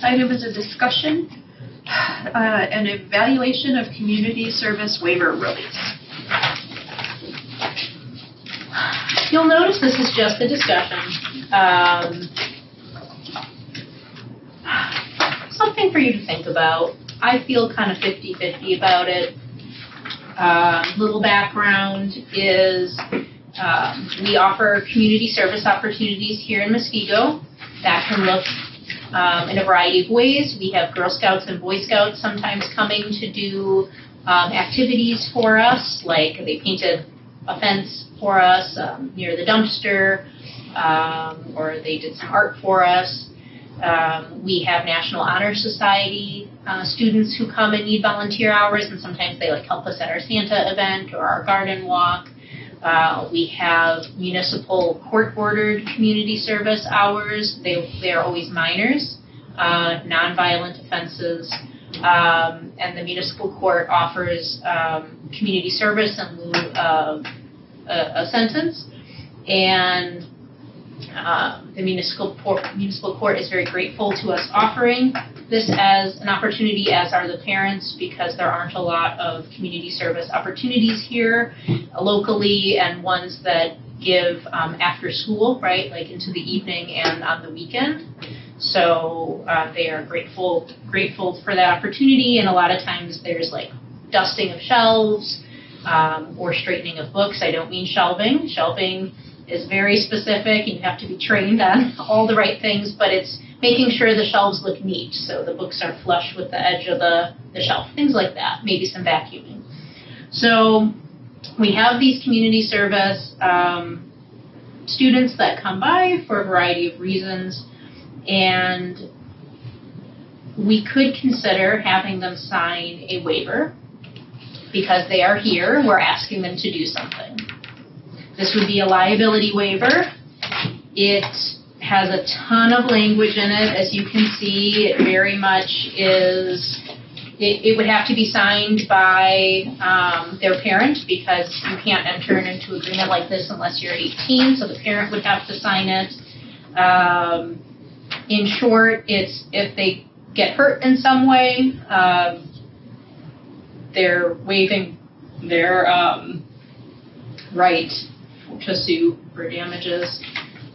item is a discussion, an evaluation of community service waiver release. You'll notice this is just a discussion. Something for you to think about. I feel kind of 50-50 about it. Little background is we offer community service opportunities here in Muskego. That can look in a variety of ways. We have Girl Scouts and Boy Scouts sometimes coming to do activities for us, like they painted a fence for us near the dumpster, or they did some art for us. We have National Honor Society students who come and need volunteer hours, and sometimes they help us at our Santa event or our garden walk. We have municipal court-ordered community service hours. They are always minors, nonviolent offenses, and the municipal court offers community service in lieu of a sentence. And the municipal court is very grateful to us offering this as an opportunity, as are the parents, because there aren't a lot of community service opportunities here locally, and ones that give after school, right, like into the evening and on the weekend. So they are grateful for that opportunity, and a lot of times there's dusting of shelves or straightening of books. I don't mean shelving. Shelving is very specific. You have to be trained on all the right things, but it's making sure the shelves look neat, so the books are flush with the edge of the shelf, things like that, maybe some vacuuming. So we have these community service students that come by for a variety of reasons, and we could consider having them sign a waiver because they are here. We're asking them to do something. This would be a liability waiver. It has a ton of language in it. As you can see, it very much is, it would have to be signed by their parent, because you can't enter into an agreement like this unless you're 18, so the parent would have to sign it. In short, it's if they get hurt in some way, they're waiving their right to sue for damages.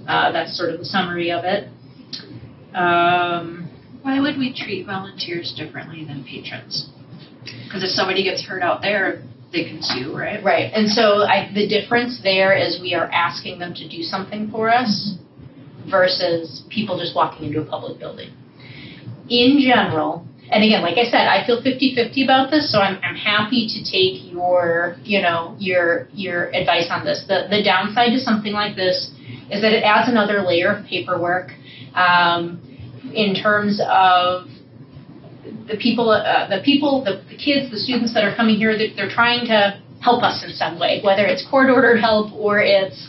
That's sort of the summary of it. Why would we treat volunteers differently than patrons? Because if somebody gets hurt out there, they can sue, right? Right, and so the difference there is we are asking them to do something for us versus people just walking into a public building. In general, and again, like I said, I feel 50-50 about this, so I'm happy to take your advice on this. The downside to something like this is that it adds another layer of paperwork in terms of the kids, the students that are coming here. They're trying to help us in some way, whether it's court-ordered help or it's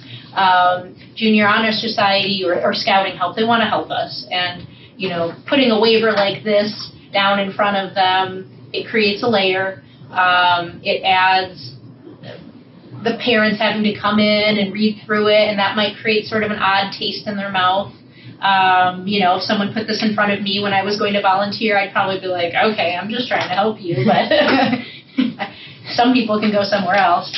junior honor society or scouting help. They want to help us, and putting a waiver like this down in front of them, it creates a layer. It adds the parents having to come in and read through it, and that might create sort of an odd taste in their mouth. If someone put this in front of me when I was going to volunteer, I'd probably be like, okay, I'm just trying to help you, but some people can go somewhere else.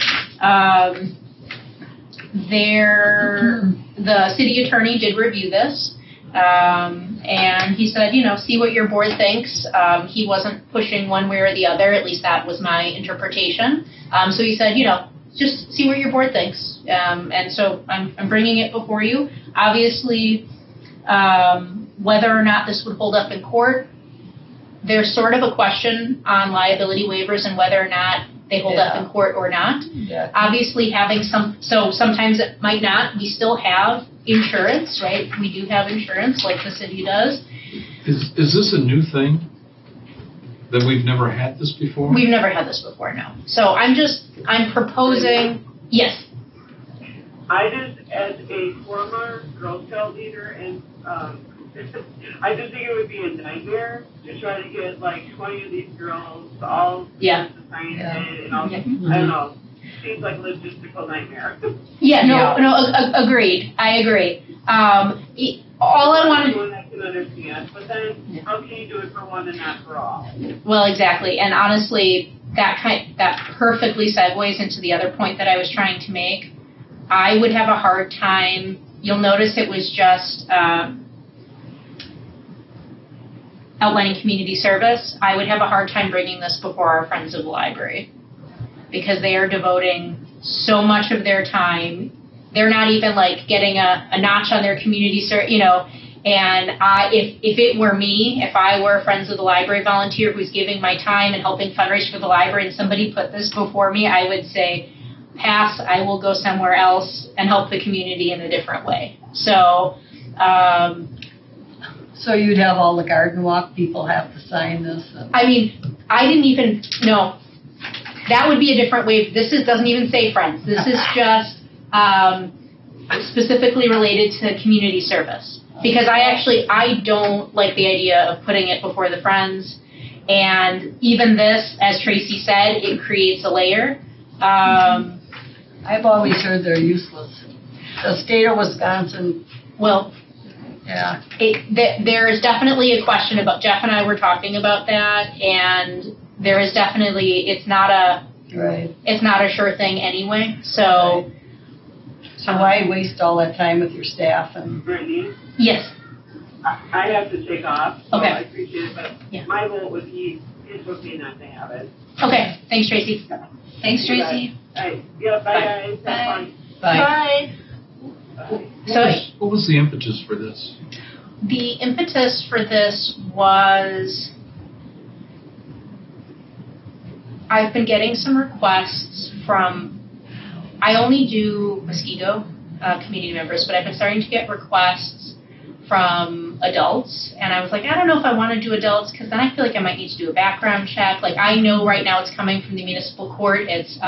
The city attorney did review this, and he said, see what your board thinks. He wasn't pushing one way or the other, at least that was my interpretation. So he said, just see what your board thinks. And so I'm bringing it before you. Obviously, whether or not this would hold up in court, there's sort of a question on liability waivers and whether or not they hold up in court or not. Yeah. Obviously so sometimes it might not. We still have insurance, right? We do have insurance like the city does. Is this a new thing? That we've never had this before? We've never had this before, no. So I'm proposing, yes. I just, as a former Girl Scout leader, and I just think it would be a nightmare to try to get 20 of these girls all to sign it and all. I don't know. Seems like a logistical nightmare. Agreed. I agree. All I want Anyone that can understand, but then how can you do it for one and not for all? Well, exactly. And honestly, that perfectly segues into the other point that I was trying to make. I would have a hard time. You'll notice it was just outlining community service. I would have a hard time bringing this before our friends of the library because they are devoting so much of their time. They're not even like getting a notch on their community service, you know. And if it were me, if I were a Friends of the Library volunteer who's giving my time and helping fundraise for the library and somebody put this before me, I would say, pass, I will go somewhere else and help the community in a different way. So, So you'd have all the garden walk people have to sign this? I mean, I didn't even, no, that would be a different way. This doesn't even say Friends. This is just specifically related to community service. Because I don't like the idea of putting it before the Friends. And even this, as Tracy said, it creates a layer. I've always heard they're useless. The state of Wisconsin. Well, yeah. There is definitely a question about, Jeff and I were talking about that, and there is definitely, it's not a sure thing anyway. So, So why waste all that time with your staff and? Brittany, yes. I have to take off, so Okay. I appreciate it, but Yeah. my vote would be, it would be not to have it. Okay, thanks, Tracy. Thanks, Tracy. All right, yeah, bye guys, have fun. Bye. Bye. So What was the impetus for this? the impetus for this was I've been getting some requests from, I only do Muskego community members, but I've been starting to get requests from adults, and I was like, I don't know if I want to do adults because then I feel like I might need to do a background check. Like I know right now it's coming from the municipal court, it's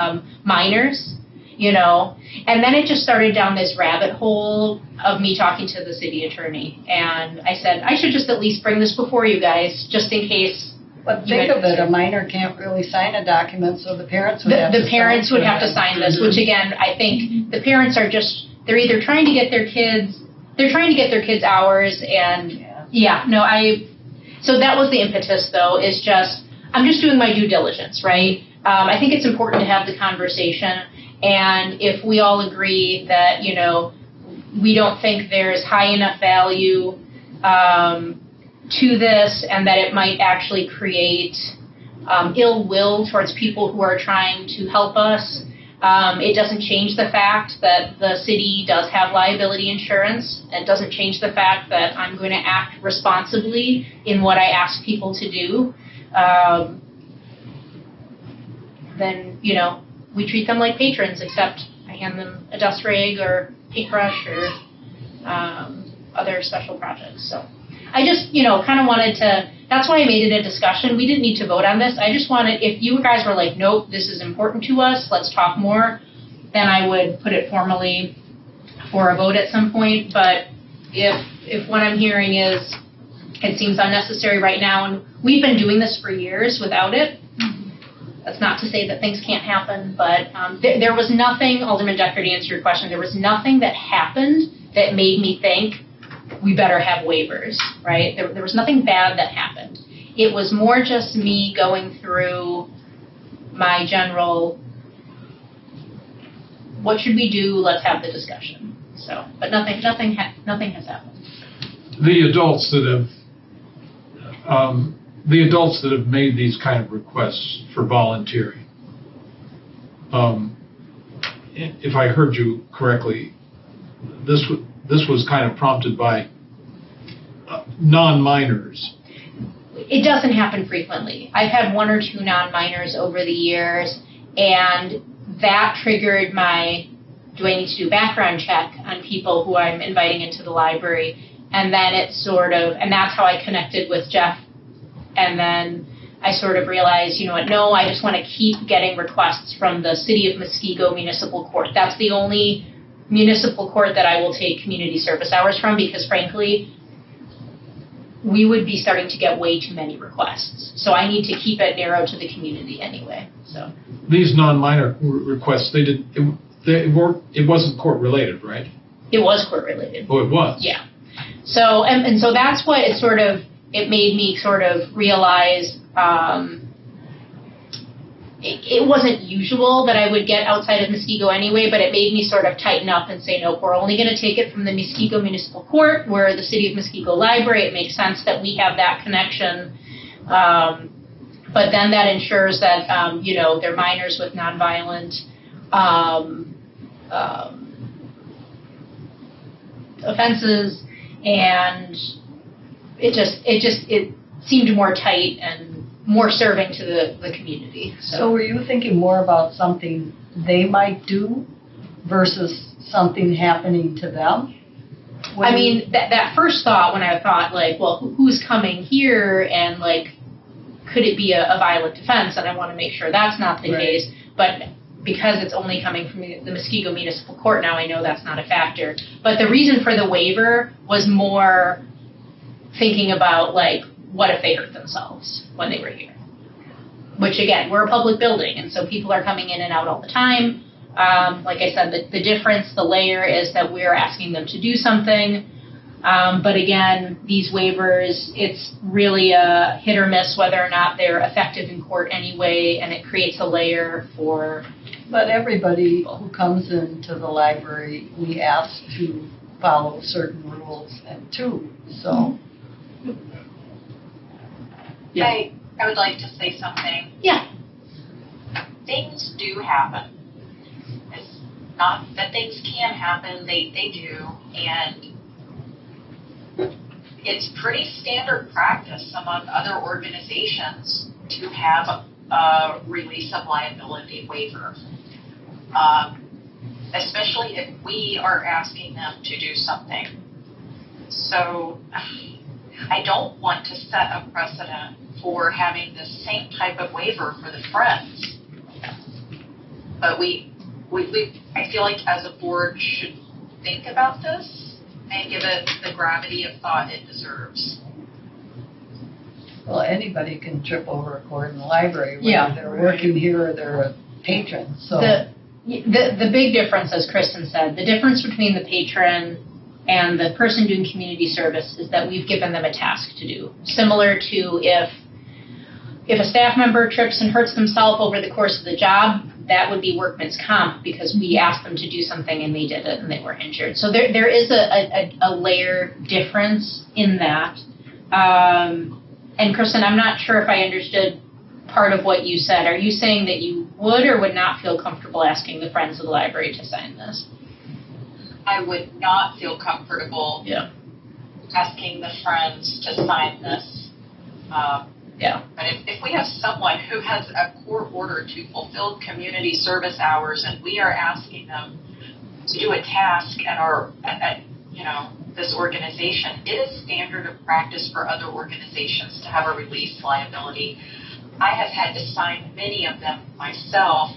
minors, you know, and then it just started down this rabbit hole of me talking to the city attorney, and I said I should just at least bring this before you guys just in case. But think of it, a minor can't really sign a document, so the parents would have to sign. The parents would have to sign this, which again, I think the parents are just, they're either trying to get their kids hours and, so that was the impetus though, is just, I'm just doing my due diligence, right? I think it's important to have the conversation, and if we all agree that, you know, we don't think there's high enough value to this and that it might actually create ill will towards people who are trying to help us. It doesn't change the fact that the city does have liability insurance. It doesn't change the fact that I'm going to act responsibly in what I ask people to do. Then, you know, we treat them like patrons, except I hand them a dust rag or paintbrush or other special projects. So I just, you know, kind of wanted to, that's why I made it a discussion. We didn't need to vote on this. I just wanted, if you guys were like, nope, this is important to us, let's talk more, then I would put it formally for a vote at some point. But if what I'm hearing is it seems unnecessary right now, and we've been doing this for years without it, that's not to say that things can't happen, but there was nothing, Alderman Decker, to answer your question, there was nothing that happened that made me think we better have waivers, right? There was nothing bad that happened. It was more just me going through my general, what should we do? Let's have the discussion. So, but nothing has happened. The adults that have made these kind of requests for volunteering, if I heard you correctly, this was kind of prompted by non-minors. It doesn't happen frequently. I've had one or two non-minors over the years, and that triggered my, do I need to do a background check on people who I'm inviting into the library? And then it sort of, and that's how I connected with Jeff. And then I sort of realized, you know what, no, I just want to keep getting requests from the City of Muskego Municipal Court. That's the only municipal court that I will take community service hours from, because frankly, we would be starting to get way too many requests. So I need to keep it narrow to the community anyway. So These non-minor requests, it wasn't court related, right? it was court related. Oh, it was? Yeah. So, and so that's what it made me sort of realize, it wasn't usual that I would get outside of Muskego anyway, but it made me sort of tighten up and say, nope, we're only going to take it from the Muskego Municipal Court. We're the City of Muskego Library. It makes sense that we have that connection. But then that ensures that, they're minors with nonviolent offenses, and it seemed more tight and more serving to the community. So were you thinking more about something they might do versus something happening to them? I mean, that first thought when I thought, like, well, who's coming here, and, like, could it be a violent offense? And I want to make sure that's not the case. But because it's only coming from the Muskego Municipal Court now, I know that's not a factor. But the reason for the waiver was more thinking about, like, what if they hurt themselves when they were here? Which, again, we're a public building, and so people are coming in and out all the time. Like I said, the difference, the layer, is that we're asking them to do something. But again, these waivers, it's really a hit or miss whether or not they're effective in court anyway, and it creates a layer for... But everybody who comes into the library, we ask to follow certain rules and too, so... Yeah. I would like to say something. Yeah. Things do happen. It's not that things can happen, they do, and it's pretty standard practice among other organizations to have a release of liability waiver. Especially if we are asking them to do something. So I don't want to set a precedent for having the same type of waiver for the Friends. But I feel like as a board should think about this and give it the gravity of thought it deserves. Well, anybody can trip over a cord in the library, whether they're working here or they're a patron, so. The big difference, as Kristen said, the difference between the patron and the person doing community service is that we've given them a task to do. Similar to if a staff member trips and hurts themselves over the course of the job, that would be workman's comp because we asked them to do something and they did it and they were injured. So there is a layer difference in that. And Kristen, I'm not sure if I understood part of what you said. Are you saying that you would or would not feel comfortable asking the Friends of the Library to sign this? I would not feel comfortable asking the Friends to sign this. But if we have someone who has a court order to fulfill community service hours and we are asking them to do a task at this organization, it is standard of practice for other organizations to have a release liability. I have had to sign many of them myself,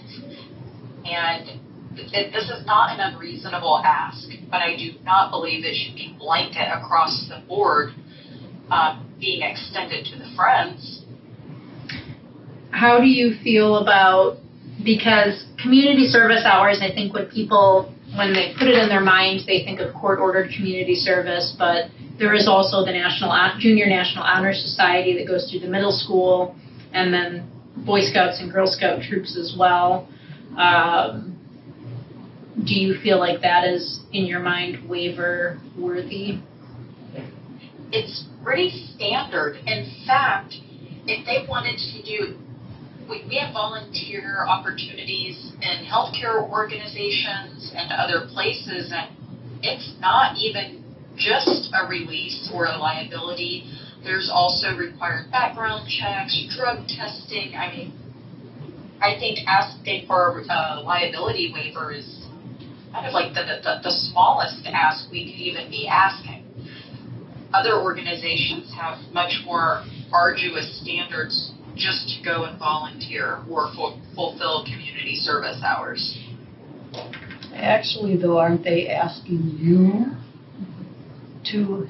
and this is not an unreasonable ask, but I do not believe it should be blanket across the board being extended to the Friends. How do you feel about, because community service hours, I think when they put it in their minds, they think of court-ordered community service, but there is also the Junior National Honor Society that goes through the middle school, and then Boy Scouts and Girl Scout troops as well. Do you feel like that is, in your mind, waiver worthy? It's pretty standard. In fact, if they wanted to do, we have volunteer opportunities in healthcare organizations and other places, and it's not even just a release or a liability. There's also required background checks, drug testing. I mean, I think asking for a liability waiver is kind of like the smallest ask we could even be asking. Other organizations have much more arduous standards just to go and volunteer or fulfill community service hours. Actually, though, aren't they asking you to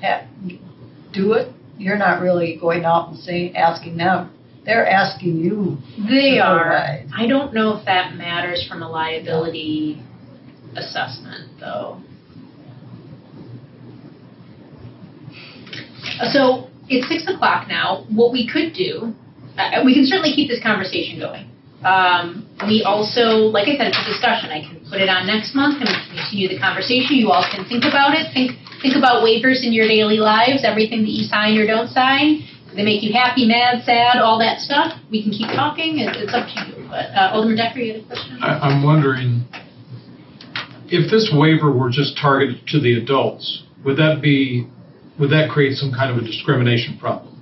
do it? You're not really going out and asking them. They're asking you. They are. I don't know if that matters from a liability assessment, though. So it's 6:00 now. What we could do, we can certainly keep this conversation going. We also, like I said, it's a discussion. I can put it on next month and we can continue the conversation. You all can think about it. Think about waivers in your daily lives, everything that you sign or don't sign. They make you happy, mad, sad, all that stuff. We can keep talking. It's up to you. But Alderman Decker, you had a question? I'm wondering, if this waiver were just targeted to the adults, would that create some kind of a discrimination problem?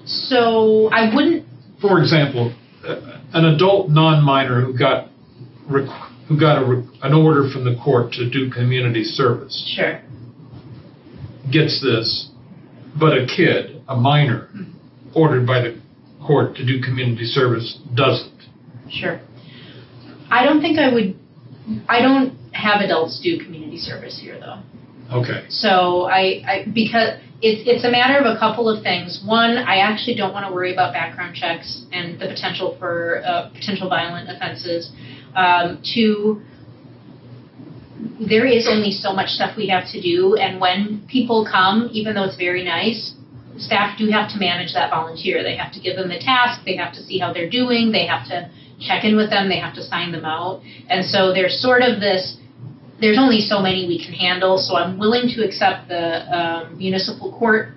So I wouldn't. For example, an adult non-minor who got an order from the court to do community service Sure. gets this, but a kid, a minor, ordered by the court to do community service doesn't. Sure. I don't think I would. I don't have adults do community service here, though. Okay. So because it's a matter of a couple of things. One, I actually don't want to worry about background checks and the potential for potential violent offenses. Two, there is only so much stuff we have to do, and when people come, even though it's very nice, staff do have to manage that volunteer. They have to give them the task, they have to see how they're doing, they have to check in with them, they have to sign them out. And so there's sort of this, there's only so many we can handle, so I'm willing to accept the municipal court.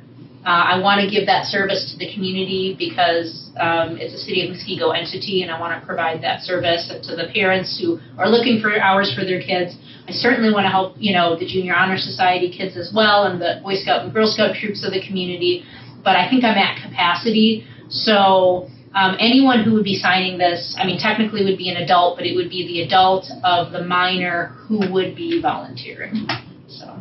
I want to give that service to the community because it's a City of Muskego entity, and I want to provide that service to the parents who are looking for hours for their kids. I certainly want to help, the Junior Honor Society kids as well, and the Boy Scout and Girl Scout troops of the community. But I think I'm at capacity, so anyone who would be signing this, I mean, technically would be an adult, but it would be the adult of the minor who would be volunteering. So.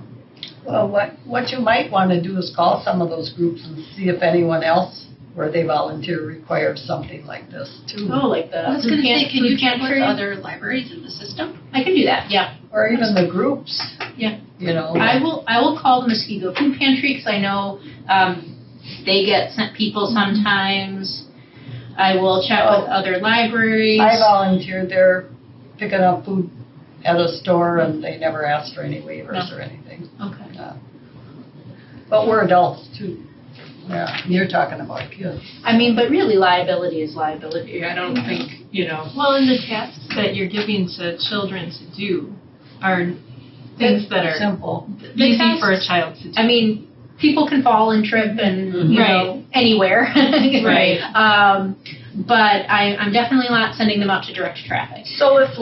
Well, what you might want to do is call some of those groups and see if anyone else where they volunteer requires something like this too. Oh, like the I was going to say, can you check with pantry? other libraries in the system? I can do that, yeah. Or even the groups. Yeah. I will call the Muskego Food Pantry because I know they get sent people sometimes. I will check with other libraries. I volunteered there picking up food at a store and they never asked for any waivers or anything. Okay. But we're adults too. Yeah, you're talking about kids. I mean, but really liability is liability. I don't think, Well, and the tasks that you're giving to children to do are things that are simple, easy for a child to do. I mean, people can fall and trip and, anywhere. Right. But I'm definitely not sending them out to direct traffic. So if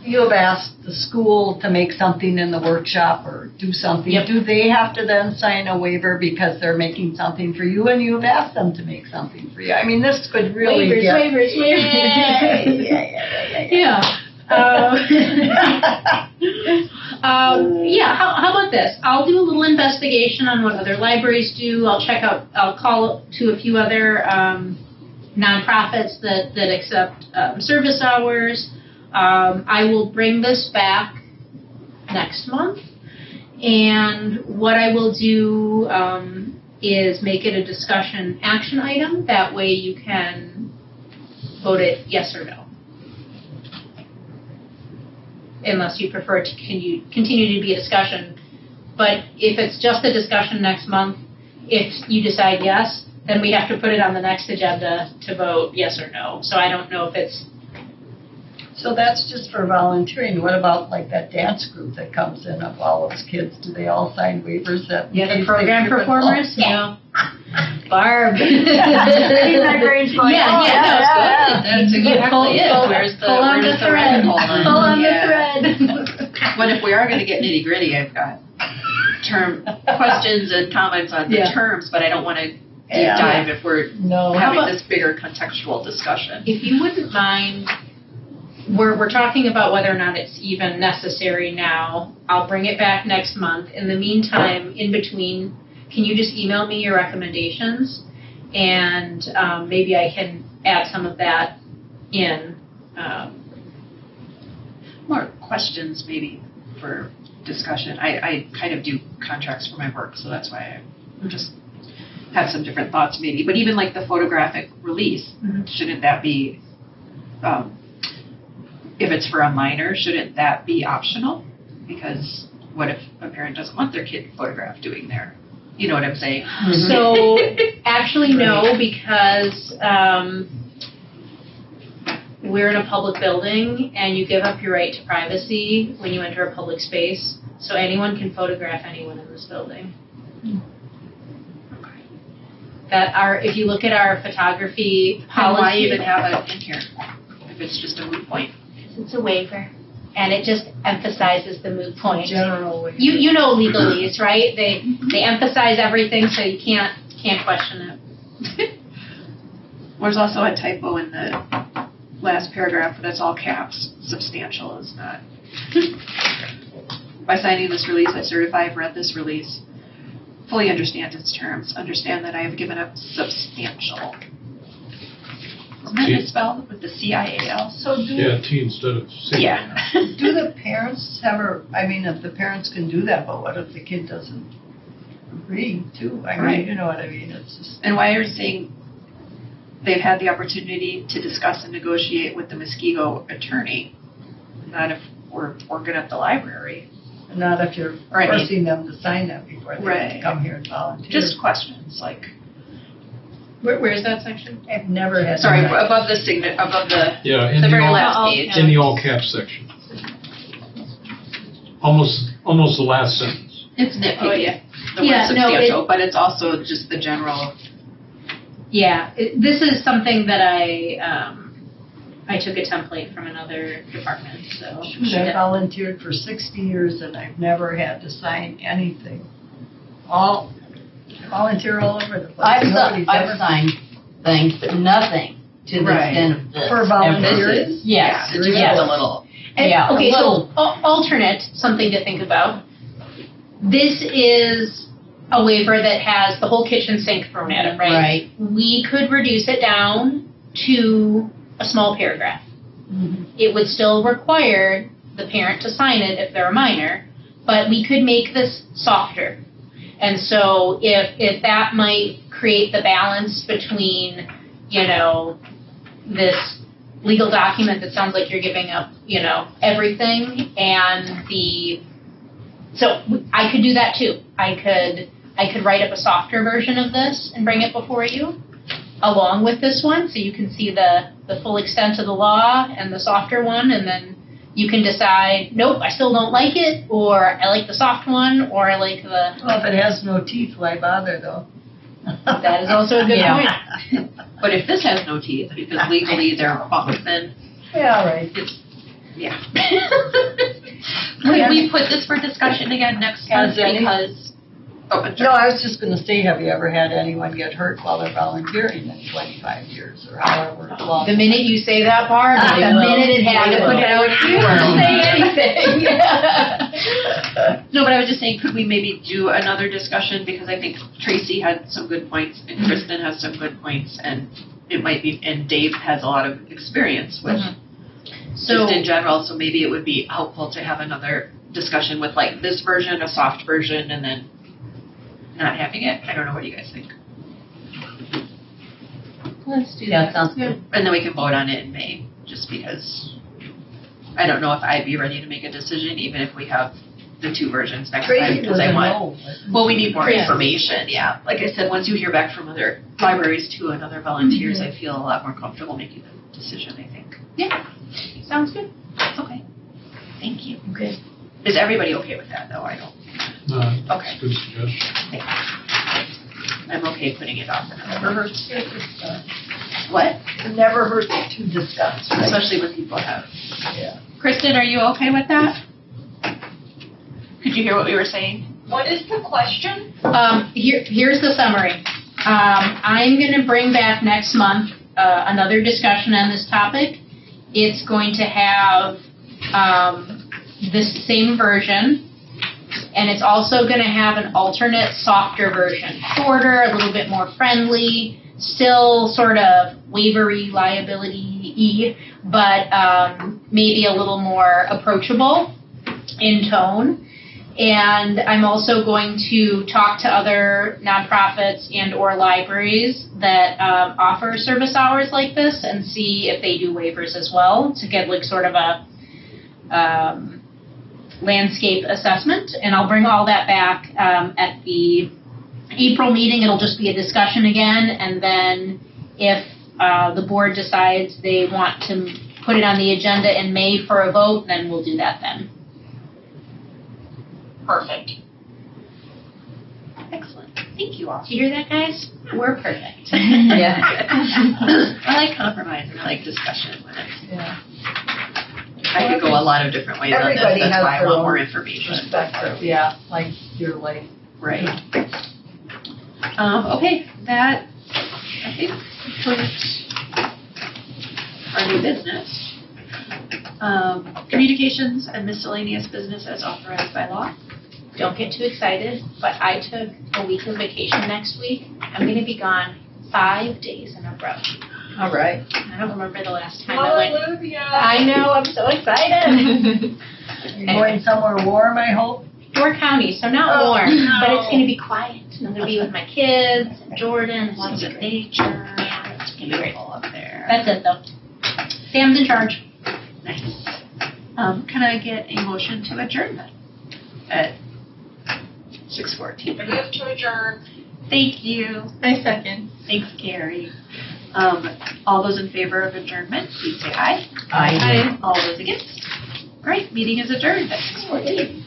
you have asked the school to make something in the workshop or do something, do they have to then sign a waiver because they're making something for you and you've asked them to make something for you? I mean, this could really waivers. Yeah. How about this? I'll do a little investigation on what other libraries do. I'll call to a few other nonprofits that accept service hours. I will bring this back next month, and what I will do is make it a discussion action item. That way you can vote it yes or no. Unless you prefer it to continue to be a discussion. But if it's just a discussion next month, if you decide yes, then we have to put it on the next agenda to vote yes or no. So I don't know if it's... So that's just for volunteering. What about that dance group that comes in of all those kids? Do they all sign waivers that... Yeah, the program performers? Yeah. Barb. That's exactly it. Where's the Pull on the thread. Pull on the thread. What if we are going to get nitty gritty? I've got questions and comments on the terms, but I don't want to deep dive if we're having this bigger contextual discussion. If you wouldn't mind, we're talking about whether or not it's even necessary now. I'll bring it back next month. In the meantime, in between, can you just email me your recommendations? And maybe I can add some of that in. More questions maybe for discussion. I kind of do contracts for my work, so that's why I just have some different thoughts maybe. But even the photographic release, shouldn't that be, if it's for a minor, shouldn't that be optional? Because what if a parent doesn't want their kid photographed doing their, you know what I'm saying? So, actually, no, because we're in a public building, and you give up your right to privacy when you enter a public space, so anyone can photograph anyone in this building. If you look at our photography policy. Why even have it in here if it's just a moot point? It's a waiver, and it just emphasizes the moot point. General way. You know legalese, right? They emphasize everything, so you can't question it. There's also a typo in the last paragraph, but it's all caps. Substantial is not. By signing this release, I certify I've read this release, fully understand its terms, understand that I have given up substantial. Isn't that misspelled with the C-I-A-L? So Yeah, T instead of C. Yeah. do the parents if the parents can do that, but what if the kid doesn't agree too? Right. You know what I mean, it's just. And why are you saying they've had the opportunity to discuss and negotiate with the Muskego attorney? Not if we're working at the library. Not if you're Right. forcing them to sign that before they Right. come here and volunteer. Just questions, like, Where is that section? I've never had. sorry, that. above the above the Yeah, in the the very all, last page. in the all caps section. Almost the last sentence. It's nitpicky, Oh, yeah. the word Yeah, no, substantial, but it's also just the general. Yeah, this is something that I took a template from another department, so. I volunteered for 60 years and I've never had to sign anything. Volunteer all over the place. Nobody's ever- I've signed things, but nothing to the Right. extent of this. For And volunteering? this is- Yes, It's yes. just a little. And- Yeah, a Okay, so little. alternate, something to think about. This is a waiver that has the whole kitchen sink thrown at it, right? Right. We could reduce it down to a small paragraph. Mhm. It would still require the parent to sign it if they're a minor, but we could make this softer. And so if that might create the balance between, this legal document that sounds like you're giving up, everything and I could do that too. I could write up a softer version of this and bring it before you along with this one, so you can see the full extent of the law and the softer one, and then you can decide, nope, I still don't like it, or I like the soft one, or I like the... Well, if it has no teeth, why bother though? That is also a good Yeah. point. But if this has no teeth, because legally they're false, then Yeah, right. yeah. Could we put this for discussion again next month Has any- because Oh, but No, I was just gonna say, have you ever had anyone get hurt while they're volunteering in 25 years or however long? The minute you say that part, I the will. minute it happened, I will. put it out, you don't say anything. No, but I was just saying, could we maybe do another discussion, because I think Tracy had some good points, and Kristen has some good points, and it might be, and Dave has a lot of experience with So, just in general, so maybe it would be helpful to have another discussion with like this version, a soft version, and then not having it. I don't know, what do you guys think? let's do Yeah, that. sounds good. And then we can vote on it in May, just because I don't know if I'd be ready to make a decision, even if we have the two versions next time, Crazy because was I a want. no. Well, we need more Yeah. information, yeah. Like I said, once you hear back from other libraries too and other volunteers, I feel a lot more comfortable making the decision, I think. Sounds good. Okay. Thank you. Okay. Is everybody okay with that, though? I don't. No, Okay. that's a good suggestion. I'm okay putting it off. Never hurts to discuss. What? It never hurts to discuss, right? Especially when people have. Yeah. Kristen, are you okay with that? Could you hear what we were saying? What is the question? Here's the summary. I'm going to bring back next month another discussion on this topic. It's going to have this same version, and it's also going to have an alternate, softer version. Shorter, a little bit more friendly, still sort of waivery, liability-y, but maybe a little more approachable in tone. And I'm also going to talk to other nonprofits and or libraries that offer service hours like this and see if they do waivers as well, to get like sort of a landscape assessment, and I'll bring all that back at the April meeting. It'll just be a discussion again, and then if the board decides they want to put it on the agenda in May for a vote, then we'll do that then. Perfect. Excellent. Thank you all. Did you hear that, guys? We're perfect. Yeah. I like compromise and I like discussion. Yeah. I could go a lot of different ways on this. Everybody That's has why I their want own more information. Perspective, yeah, like your life. Right. Okay, that, I think, concludes our new business. Communications and miscellaneous business as authorized by law. Don't get too excited, but I took a week of vacation next week. I'm going to be gone 5 days in a row. All right. I don't remember the last time I went. Hallelujah. I know, I'm so excited. You're going somewhere warm, I hope? Door County, so not Oh, warm, no. but it's going to be quiet. I'm going to be with my kids, and Jordan, lots of nature. It's going to be great. Up there. That's it, though. Sam's in charge. Nice. Can I get a motion to adjourn then? At 6:14. Move to adjourn. Thank you. I second. Thanks, Carrie. All those in favor of adjournment, please say aye. Aye. All those against? Great, meeting is adjourned at 6:14.